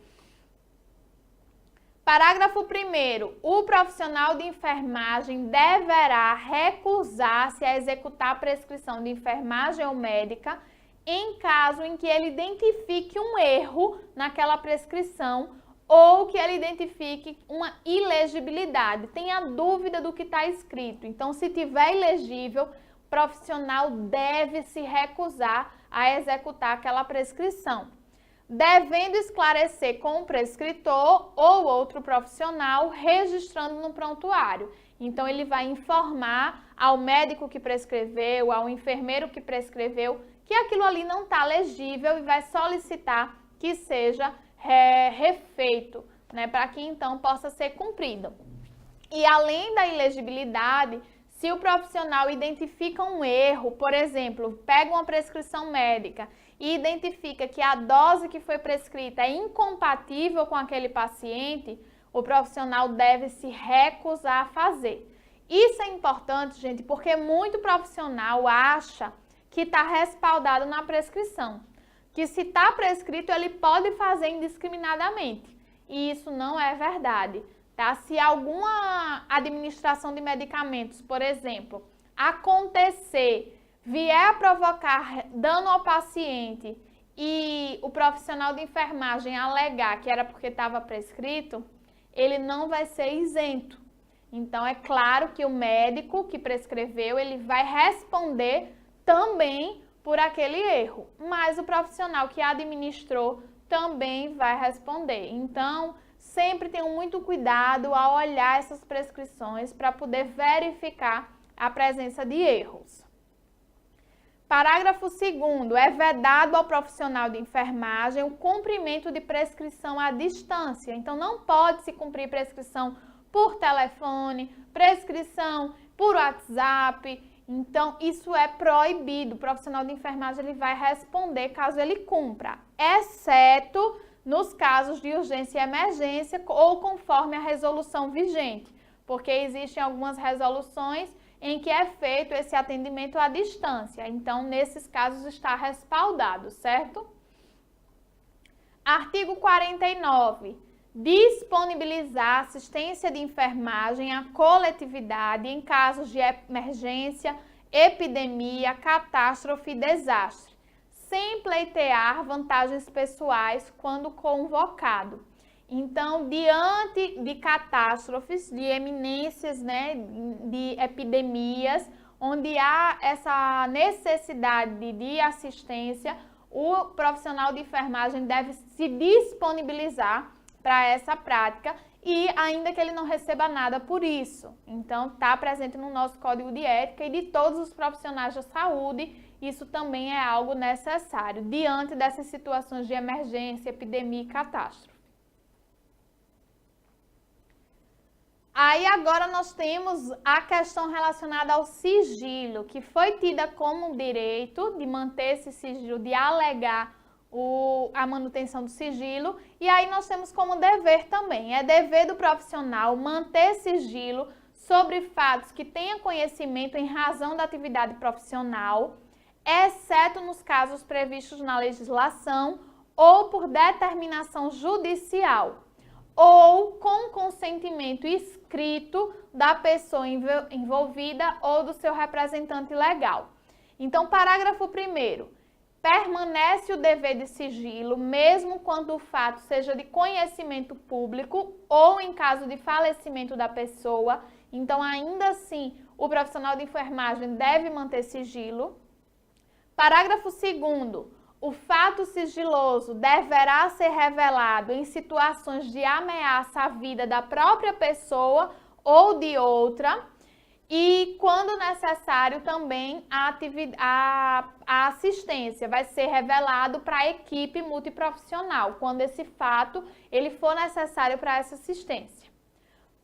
Parágrafo 1º. O profissional de enfermagem deverá recusar-se a executar a prescrição de enfermagem ou médica em caso em que ele identifique um erro naquela prescrição ou que ele identifique uma ilegibilidade, tenha dúvida do que está escrito. Então, se tiver ilegível, o profissional deve se recusar a executar aquela prescrição, devendo esclarecer com o prescritor ou outro profissional, registrando no prontuário. Então, ele vai informar ao médico que prescreveu, ao enfermeiro que prescreveu, que aquilo ali não está legível e vai solicitar que seja refeito, né, para que então possa ser cumprido. E além da ilegibilidade, se o profissional identifica um erro, por exemplo, pega uma prescrição médica e identifica que a dose que foi prescrita é incompatível com aquele paciente, o profissional deve se recusar a fazer. Isso é importante, gente, porque muito profissional acha que está respaldado na prescrição, que se está prescrito ele pode fazer indiscriminadamente, e isso não é verdade, tá? Se alguma administração de medicamentos, por exemplo, acontecer, vier a provocar dano ao paciente e o profissional de enfermagem alegar que era porque estava prescrito, ele não vai ser isento. Então, é claro que o médico que prescreveu, ele vai responder também por aquele erro, mas o profissional que administrou também vai responder. Então, sempre tenham muito cuidado ao olhar essas prescrições para poder verificar a presença de erros. Parágrafo 2º, é vedado ao profissional de enfermagem o cumprimento de prescrição à distância. Então, não pode se cumprir prescrição por telefone, prescrição por WhatsApp. Então, isso é proibido. O profissional de enfermagem ele vai responder caso ele cumpra, exceto nos casos de urgência e emergência ou conforme a resolução vigente, porque existem algumas resoluções em que é feito esse atendimento à distância. Então, nesses casos está respaldado, certo? Artigo 49. Disponibilizar assistência de enfermagem à coletividade em casos de emergência, epidemia, catástrofe e desastre, sem pleitear vantagens pessoais quando convocado. Então, diante de catástrofes, de eminências, né, de epidemias, onde há essa necessidade de assistência, o profissional de enfermagem deve se disponibilizar para essa prática e ainda que ele não receba nada por isso. Então, está presente no nosso Código de Ética e de todos os profissionais da saúde, isso também é algo necessário, diante dessas situações de emergência, epidemia e catástrofe. Aí agora nós temos a questão relacionada ao sigilo, que foi tida como direito de manter esse sigilo, de alegar a manutenção do sigilo, e aí nós temos como dever também. É dever do profissional manter sigilo sobre fatos que tenha conhecimento em razão da atividade profissional, exceto nos casos previstos na legislação ou por determinação judicial, ou com consentimento escrito da pessoa envolvida ou do seu representante legal. Então, parágrafo 1º. Permanece o dever de sigilo, mesmo quando o fato seja de conhecimento público ou em caso de falecimento da pessoa. Então, ainda assim, o profissional de enfermagem deve manter sigilo. Parágrafo 2º. O fato sigiloso deverá ser revelado em situações de ameaça à vida da própria pessoa ou de outra e, quando necessário, também a assistência vai ser revelado para a equipe multiprofissional, quando esse fato ele for necessário para essa assistência.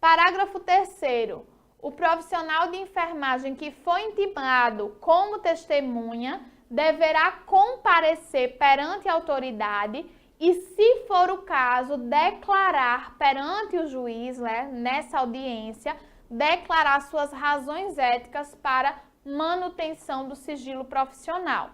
Parágrafo 3º. O profissional de enfermagem que foi intimado como testemunha deverá comparecer perante a autoridade e, se for o caso, declarar perante o juiz, né, nessa audiência, declarar suas razões éticas para manutenção do sigilo profissional.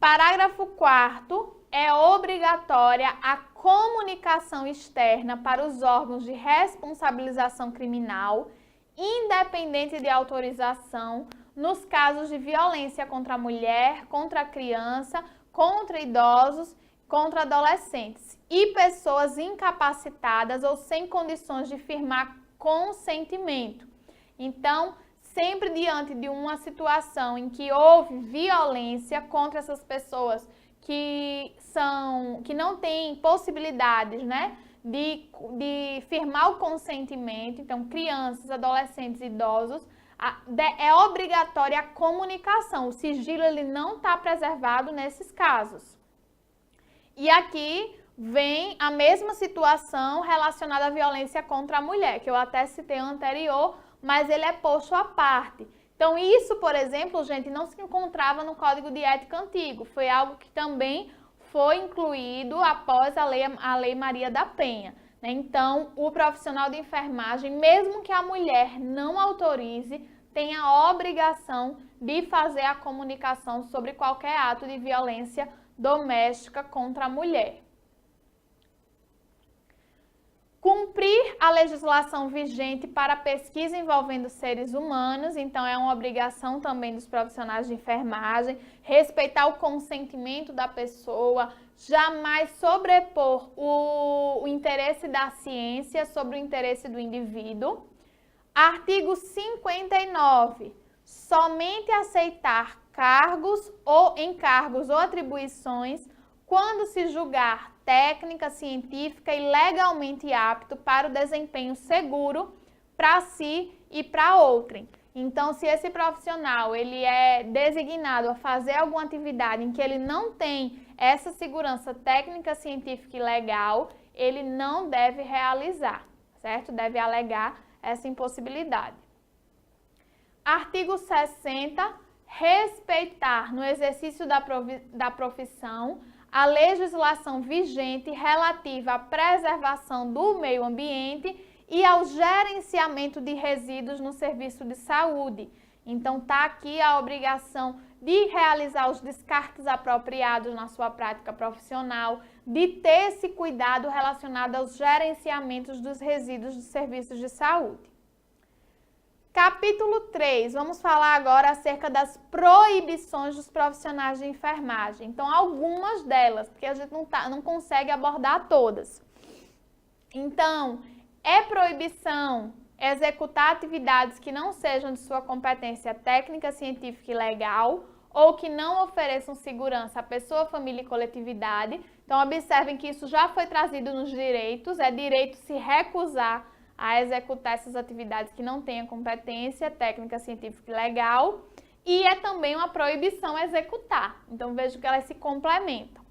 Parágrafo 4º. É obrigatória a comunicação externa para os órgãos de responsabilização criminal, independente de autorização, nos casos de violência contra a mulher, contra a criança, contra idosos, contra adolescentes e pessoas incapacitadas ou sem condições de firmar consentimento. Então, sempre diante de uma situação em que houve violência contra essas pessoas que não têm possibilidades, né, de firmar o consentimento, então crianças, adolescentes, idosos, é obrigatória a comunicação. O sigilo ele não está preservado nesses casos. E aqui vem a mesma situação relacionada à violência contra a mulher, que eu até citei anterior, mas ele é posto à parte. Então, isso, por exemplo, gente, não se encontrava no Código de Ética antigo. Foi algo que também foi incluído após a Lei Maria da Penha. Então, o profissional de enfermagem, mesmo que a mulher não autorize, tem a obrigação de fazer a comunicação sobre qualquer ato de violência doméstica contra a mulher. Cumprir a legislação vigente para pesquisa envolvendo seres humanos, então é uma obrigação também dos profissionais de enfermagem, respeitar o consentimento da pessoa, jamais sobrepor o interesse da ciência sobre o interesse do indivíduo. Artigo 59. Somente aceitar encargos ou atribuições quando se julgar técnica, científica e legalmente apto para o desempenho seguro para si e para outrem. Então, se esse profissional ele é designado a fazer alguma atividade em que ele não tem essa segurança técnica, científica e legal, ele não deve realizar, certo? Deve alegar essa impossibilidade. Artigo 60. Respeitar no exercício da profissão a legislação vigente relativa à preservação do meio ambiente e ao gerenciamento de resíduos no serviço de saúde. Então, está aqui a obrigação de realizar os descartes apropriados na sua prática profissional, de ter esse cuidado relacionado aos gerenciamentos dos resíduos dos serviços de saúde. Capítulo 3, vamos falar agora acerca das proibições dos profissionais de enfermagem. Então, algumas delas, porque a gente não consegue abordar todas. Então, é proibição executar atividades que não sejam de sua competência técnica, científica e legal, ou que não ofereçam segurança à pessoa, família e coletividade. Então, observem que isso já foi trazido nos direitos, é direito se recusar a executar essas atividades que não tenham competência técnica, científica e legal, e é também uma proibição executar. Então, vejo que elas se complementam.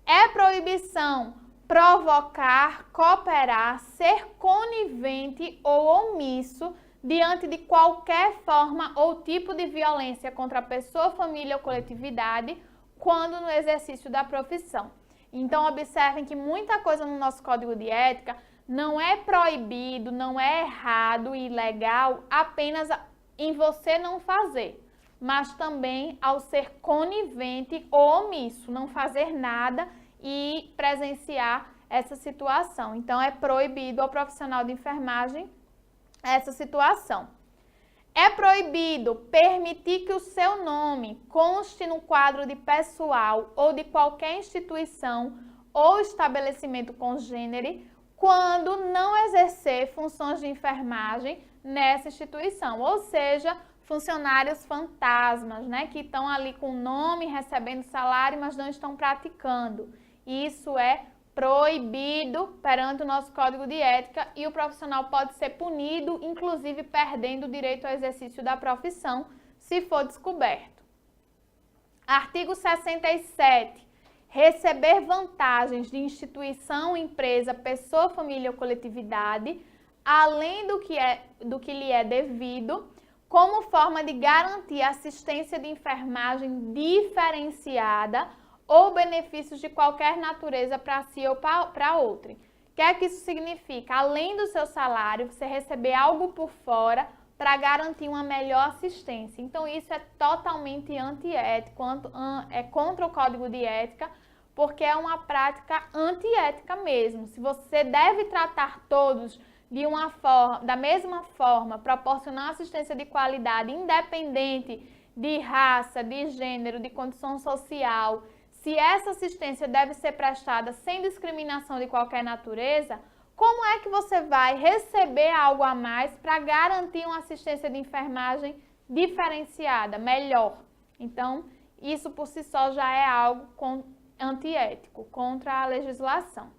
É proibição provocar, cooperar, ser conivente ou omisso diante de qualquer forma ou tipo de violência contra a pessoa, família ou coletividade, quando no exercício da profissão. Então, observem que muita coisa no nosso Código de Ética não é proibido, não é errado e ilegal apenas em você não fazer, mas também ao ser conivente ou omisso, não fazer nada e presenciar essa situação. Então, é proibido ao profissional de enfermagem essa situação. É proibido permitir que o seu nome conste no quadro de pessoal ou de qualquer instituição ou estabelecimento congênere quando não exercer funções de enfermagem nessa instituição, ou seja, funcionários fantasmas, né, que estão ali com nome, recebendo salário, mas não estão praticando. Isso é proibido perante o nosso Código de Ética e o profissional pode ser punido, inclusive perdendo o direito ao exercício da profissão, se for descoberto. Artigo 67. Receber vantagens de instituição, empresa, pessoa, família ou coletividade, além do que lhe é devido, como forma de garantir assistência de enfermagem diferenciada ou benefícios de qualquer natureza para si ou para outrem. O que é que isso significa? Além do seu salário, você receber algo por fora para garantir uma melhor assistência. Então, isso é totalmente antiético, é contra o Código de Ética, porque é uma prática antiética mesmo. Se você deve tratar todos da mesma forma, proporcionar assistência de qualidade, independente de raça, de gênero, de condição social, se essa assistência deve ser prestada sem discriminação de qualquer natureza, como é que você vai receber algo a mais para garantir uma assistência de enfermagem diferenciada, melhor? Então, isso por si só já é algo antiético, contra a legislação.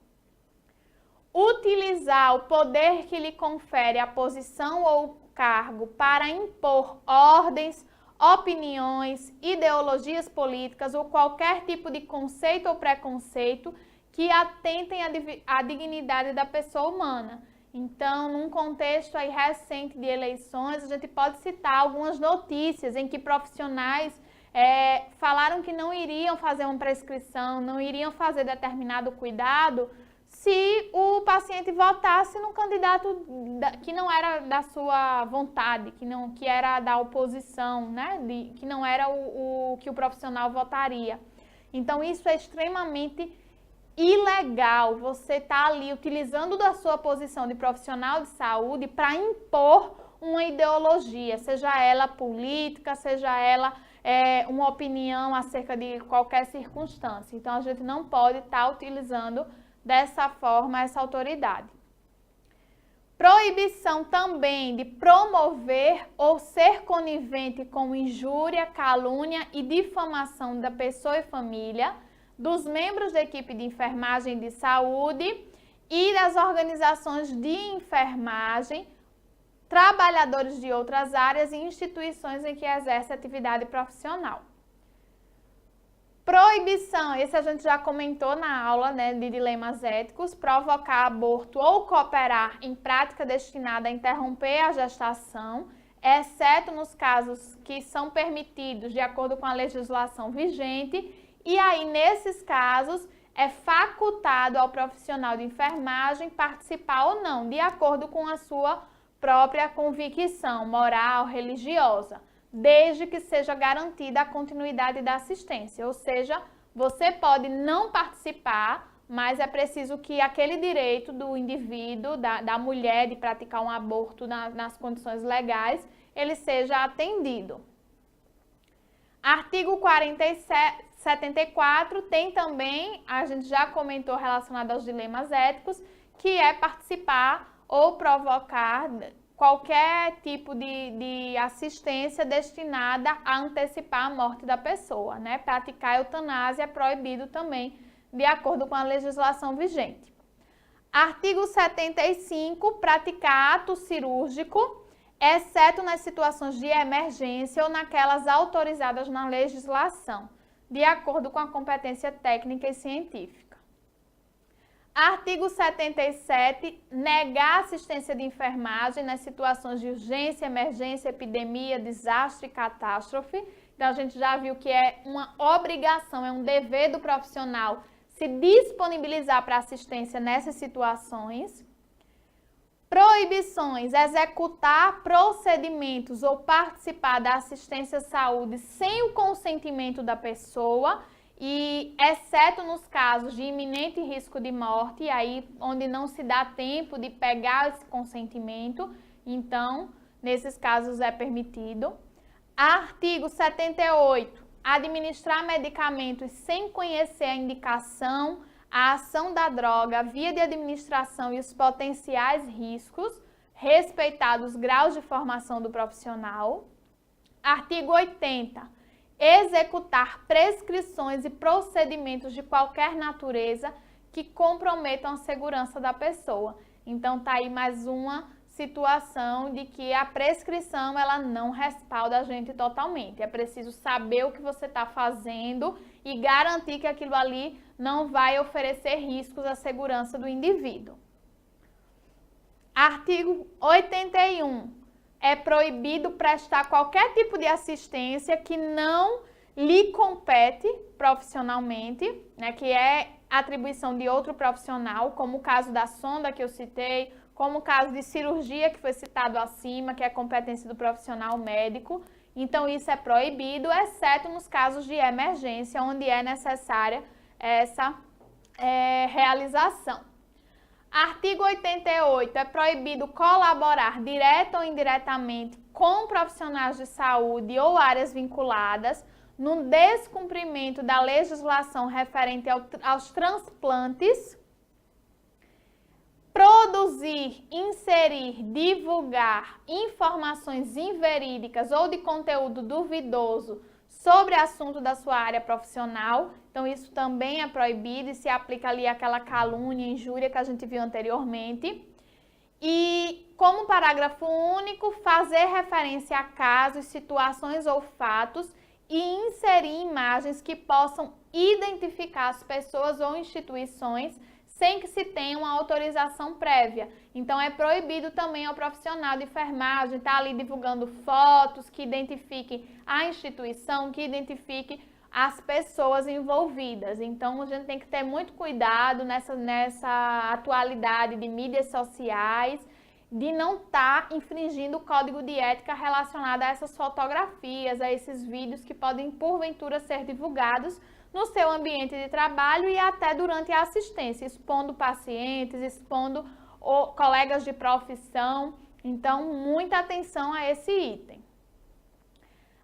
Utilizar o poder que lhe confere a posição ou cargo para impor ordens, opiniões, ideologias políticas ou qualquer tipo de conceito ou preconceito que atentem à dignidade da pessoa humana. Então, num contexto aí recente de eleições, a gente pode citar algumas notícias em que profissionais falaram que não iriam fazer uma prescrição, não iriam fazer determinado cuidado se o paciente votasse no candidato que não era da sua vontade, que era da oposição, né? Que não era o que o profissional votaria. Então, isso é extremamente ilegal. Você está ali utilizando da sua posição de profissional de saúde para impor uma ideologia, seja ela política, seja ela uma opinião acerca de qualquer circunstância. Então, a gente não pode estar utilizando dessa forma essa autoridade. Proibição também de promover ou ser conivente com injúria, calúnia e difamação da pessoa e família, dos membros da equipe de enfermagem de saúde e das organizações de enfermagem, trabalhadores de outras áreas e instituições em que exerce atividade profissional. Proibição, esse a gente já comentou na aula, né, de dilemas éticos, provocar aborto ou cooperar em prática destinada a interromper a gestação, exceto nos casos que são permitidos de acordo com a legislação vigente, e aí nesses casos é facultado ao profissional de enfermagem participar ou não, de acordo com a sua própria convicção moral, religiosa, desde que seja garantida a continuidade da assistência, ou seja, você pode não participar, mas é preciso que aquele direito do indivíduo, da mulher de praticar um aborto nas condições legais, ele seja atendido. Artigo 74 tem também, a gente já comentou relacionado aos dilemas éticos, que é participar ou provocar qualquer tipo de assistência destinada a antecipar a morte da pessoa, né? Praticar eutanásia é proibido também, de acordo com a legislação vigente. Artigo 75, praticar ato cirúrgico, exceto nas situações de emergência ou naquelas autorizadas na legislação, de acordo com a competência técnica e científica. Artigo 77, negar assistência de enfermagem nas situações de urgência, emergência, epidemia, desastre e catástrofe. Então, a gente já viu que é uma obrigação, é um dever do profissional se disponibilizar para assistência nessas situações. Proibições, executar procedimentos ou participar da assistência à saúde sem o consentimento da pessoa, e exceto nos casos de iminente risco de morte, aí onde não se dá tempo de pegar esse consentimento, então, nesses casos é permitido. Artigo 78, administrar medicamentos sem conhecer a indicação, a ação da droga, a via de administração e os potenciais riscos, respeitados os graus de formação do profissional. Artigo 80, executar prescrições e procedimentos de qualquer natureza que comprometam a segurança da pessoa. Então, tá aí mais uma situação de que a prescrição, ela não respalda a gente totalmente. É preciso saber o que você está fazendo e garantir que aquilo ali não vai oferecer riscos à segurança do indivíduo. Artigo 81. É proibido prestar qualquer tipo de assistência que não lhe compete profissionalmente, né, que é atribuição de outro profissional, como o caso da sonda que eu citei, como o caso de cirurgia que foi citado acima, que é competência do profissional médico. Então, isso é proibido, exceto nos casos de emergência, onde é necessária essa realização. Artigo 88, é proibido colaborar direta ou indiretamente com profissionais de saúde ou áreas vinculadas no descumprimento da legislação referente aos transplantes, produzir, inserir, divulgar informações inverídicas ou de conteúdo duvidoso sobre assunto da sua área profissional. Então, isso também é proibido e se aplica ali aquela calúnia, injúria que a gente viu anteriormente. E, como parágrafo único, fazer referência a casos, situações ou fatos e inserir imagens que possam identificar as pessoas ou instituições sem que se tenha uma autorização prévia. Então, é proibido também ao profissional de enfermagem estar ali divulgando fotos que identifiquem a instituição, que identifique as pessoas envolvidas. Então, a gente tem que ter muito cuidado nessa atualidade de mídias sociais, de não estar infringindo o código de ética relacionado a essas fotografias, a esses vídeos que podem, porventura, ser divulgados no seu ambiente de trabalho e até durante a assistência, expondo pacientes, expondo colegas de profissão. Então, muita atenção a esse item.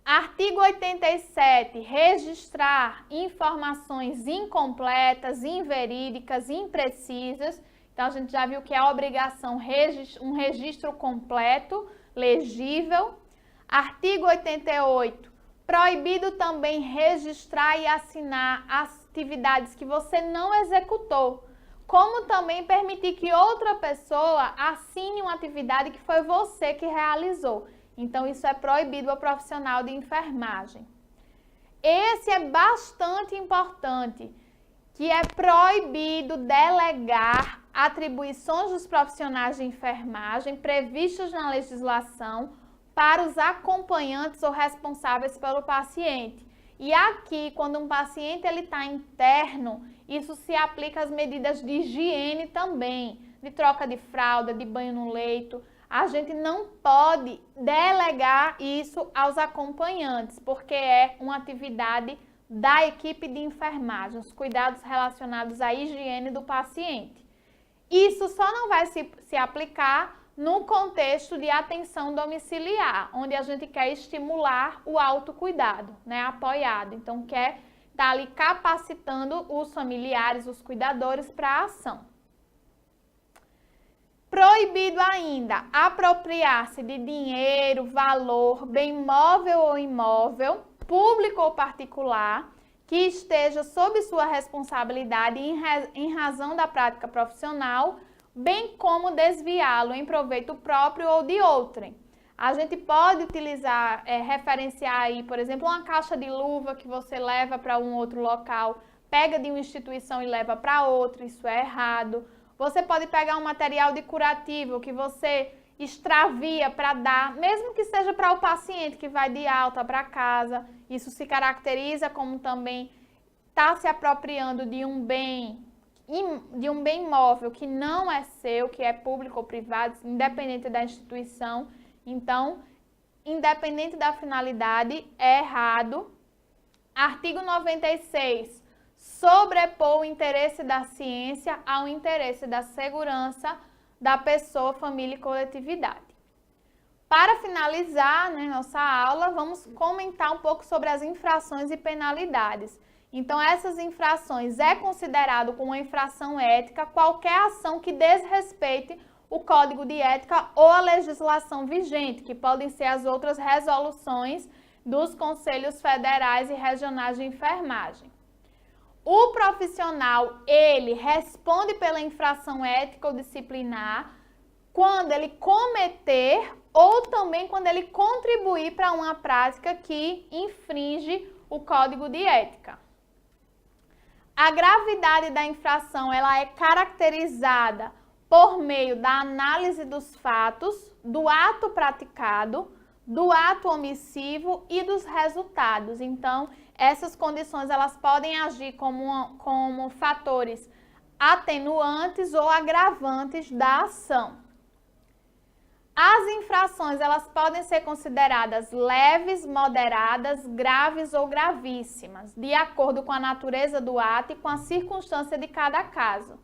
Artigo 87, registrar informações incompletas, inverídicas, imprecisas. Então, a gente já viu que é a obrigação um registro completo, legível. Artigo 88, proibido também registrar e assinar atividades que você não executou, como também permitir que outra pessoa assine uma atividade que foi você que realizou. Então, isso é proibido ao profissional de enfermagem. Esse é bastante importante, que é proibido delegar atribuições dos profissionais de enfermagem previstas na legislação para os acompanhantes ou responsáveis pelo paciente. E aqui, quando um paciente está interno, isso se aplica às medidas de higiene também, de troca de fralda, de banho no leito. A gente não pode delegar isso aos acompanhantes, porque é uma atividade da equipe de enfermagem, os cuidados relacionados à higiene do paciente. Isso só não vai se aplicar no contexto de atenção domiciliar, onde a gente quer estimular o autocuidado, né, apoiado. Então, quer estar ali capacitando os familiares, os cuidadores para a ação. Proibido ainda apropriar-se de dinheiro, valor, bem móvel ou imóvel, público ou particular, que esteja sob sua responsabilidade em razão da prática profissional, bem como desviá-lo em proveito próprio ou de outrem. A gente pode utilizar, referenciar aí, por exemplo, uma caixa de luva que você leva para um outro local, pega de uma instituição e leva para outra, isso é errado. Você pode pegar um material de curativo que você extravia para dar, mesmo que seja para o paciente que vai de alta para casa. Isso se caracteriza como também se apropriando de um bem imóvel que não é seu, que é público ou privado, independente da instituição. Então, independente da finalidade, é errado. Artigo 96. Sobrepor o interesse da ciência ao interesse da segurança da pessoa, família e coletividade. Para finalizar, né, nossa aula, vamos comentar um pouco sobre as infrações e penalidades. Então, essas infrações é considerado como uma infração ética qualquer ação que desrespeite o Código de Ética ou a legislação vigente, que podem ser as outras resoluções dos Conselhos Federais e Regionais de Enfermagem. O profissional, ele responde pela infração ética ou disciplinar quando ele cometer ou também quando ele contribuir para uma prática que infringe o Código de Ética. A gravidade da infração, ela é caracterizada por meio da análise dos fatos, do ato praticado, do ato omissivo e dos resultados. Então, essas condições elas podem agir como fatores atenuantes ou agravantes da ação. As infrações elas podem ser consideradas leves, moderadas, graves ou gravíssimas, de acordo com a natureza do ato e com a circunstância de cada caso.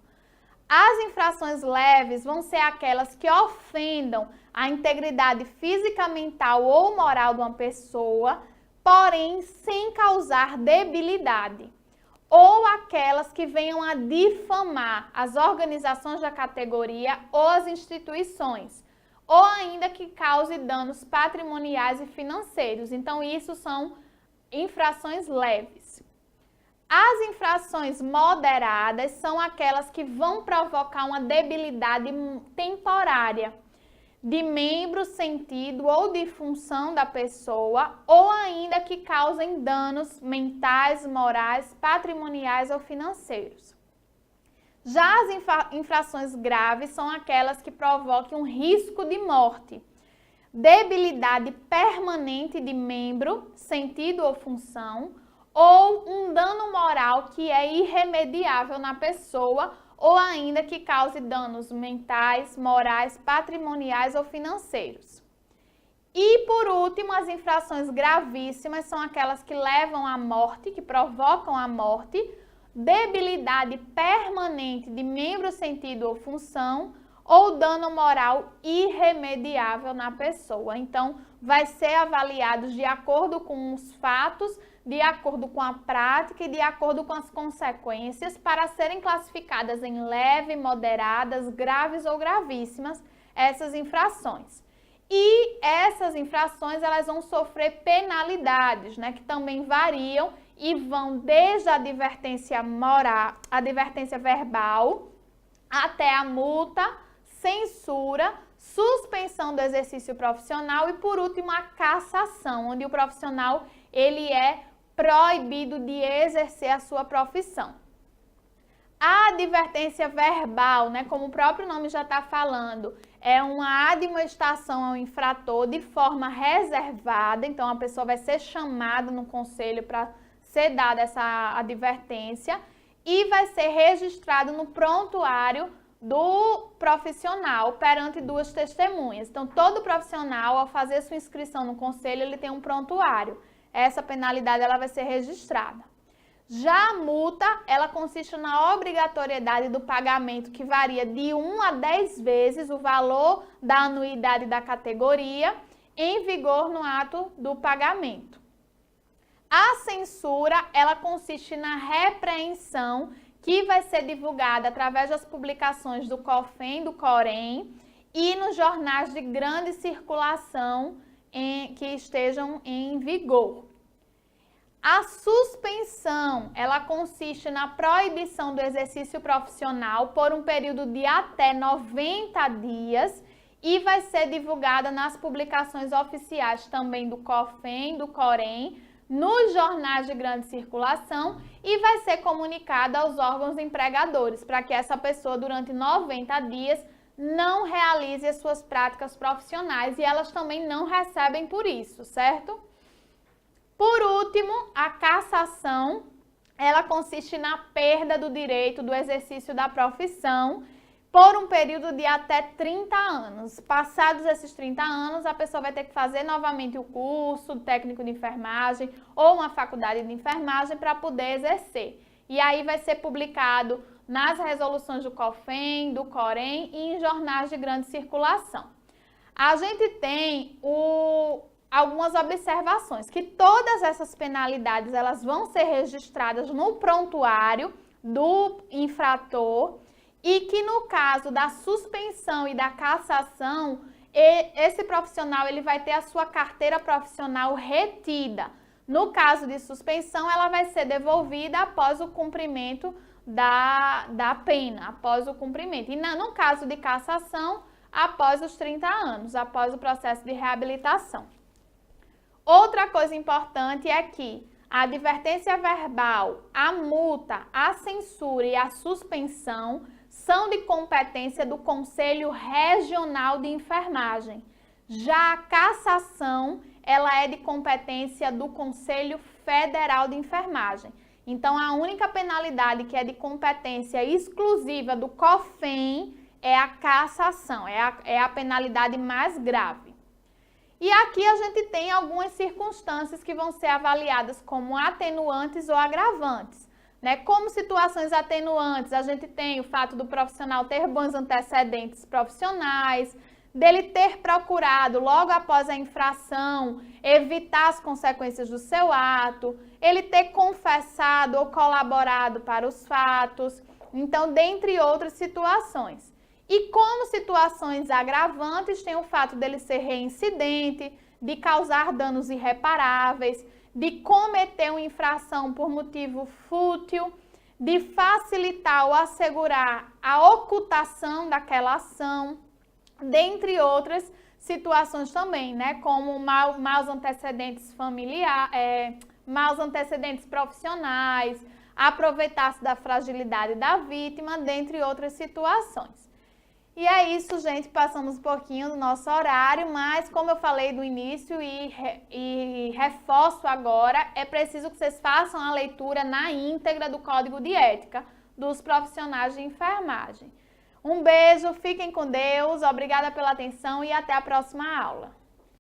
As infrações leves vão ser aquelas que ofendam a integridade física, mental ou moral de uma pessoa, porém sem causar debilidade, ou aquelas que venham a difamar as organizações da categoria ou as instituições, ou ainda que cause danos patrimoniais e financeiros. Então, isso são infrações leves. As infrações moderadas são aquelas que vão provocar uma debilidade temporária de membro, sentido ou de função da pessoa, ou ainda que causem danos mentais, morais, patrimoniais ou financeiros. Já as infrações graves são aquelas que provoquem um risco de morte, debilidade permanente de membro, sentido ou função, ou um dano moral que é irremediável na pessoa, ou ainda que cause danos mentais, morais, patrimoniais ou financeiros. E, por último, as infrações gravíssimas são aquelas que levam à morte, que provocam a morte, debilidade permanente de membro, sentido ou função, ou dano moral irremediável na pessoa. Então, vai ser avaliado de acordo com os fatos, de acordo com a prática e de acordo com as consequências para serem classificadas em leve, moderadas, graves ou gravíssimas essas infrações. E essas infrações, elas vão sofrer penalidades, né, que também variam e vão desde a advertência moral, advertência verbal, até a multa, censura, suspensão do exercício profissional e, por último, a cassação, onde o profissional ele é proibido de exercer a sua profissão. A advertência verbal, né, como o próprio nome já está falando, é uma admoestação ao infrator de forma reservada, então a pessoa vai ser chamada no conselho para ser dada essa advertência e vai ser registrado no prontuário do profissional perante duas testemunhas. Então, todo profissional, ao fazer sua inscrição no conselho, ele tem um prontuário. Essa penalidade ela vai ser registrada. Já a multa, ela consiste na obrigatoriedade do pagamento, que varia de 1 a 10 vezes o valor da anuidade da categoria, em vigor no ato do pagamento. A censura, ela consiste na repreensão, que vai ser divulgada através das publicações do COFEM, do COREM, e nos jornais de grande circulação que estejam em vigor. A suspensão, ela consiste na proibição do exercício profissional por um período de até 90 dias e vai ser divulgada nas publicações oficiais também do COFEM, do COREM, nos jornais de grande circulação e vai ser comunicada aos órgãos empregadores para que essa pessoa, durante 90 dias, não realize as suas práticas profissionais e elas também não recebem por isso, certo? Por último, a cassação, ela consiste na perda do direito do exercício da profissão por um período de até 30 anos. Passados esses 30 anos, a pessoa vai ter que fazer novamente o curso técnico de enfermagem ou uma faculdade de enfermagem para poder exercer. E aí vai ser publicado nas resoluções do COFEM, do COREM e em jornais de grande circulação. A gente tem algumas observações, que todas essas penalidades elas vão ser registradas no prontuário do infrator e que no caso da suspensão e da cassação, esse profissional ele vai ter a sua carteira profissional retida. No caso de suspensão, ela vai ser devolvida após o cumprimento da pena, após o cumprimento. E no caso de cassação, após os 30 anos, após o processo de reabilitação. Outra coisa importante é que a advertência verbal, a multa, a censura e a suspensão são de competência do Conselho Regional de Enfermagem. Já a cassação, ela é de competência do Conselho Federal de Enfermagem. Então, a única penalidade que é de competência exclusiva do COFEM é a cassação, é a penalidade mais grave. E aqui a gente tem algumas circunstâncias que vão ser avaliadas como atenuantes ou agravantes. Né? Como situações atenuantes, a gente tem o fato do profissional ter bons antecedentes profissionais, dele ter procurado, logo após a infração, evitar as consequências do seu ato, ele ter confessado ou colaborado para os fatos, então, dentre outras situações. E como situações agravantes, tem o fato dele ser reincidente, de causar danos irreparáveis, de cometer uma infração por motivo fútil, de facilitar ou assegurar a ocultação daquela ação, dentre outras situações também, né? Como maus antecedentes familiares, maus antecedentes profissionais, aproveitar-se da fragilidade da vítima, dentre outras situações. E é isso, gente, passamos um pouquinho do nosso horário, mas como eu falei do início e reforço agora, é preciso que vocês façam a leitura na íntegra do Código de Ética dos profissionais de enfermagem. Um beijo, fiquem com Deus, obrigada pela atenção e até a próxima aula.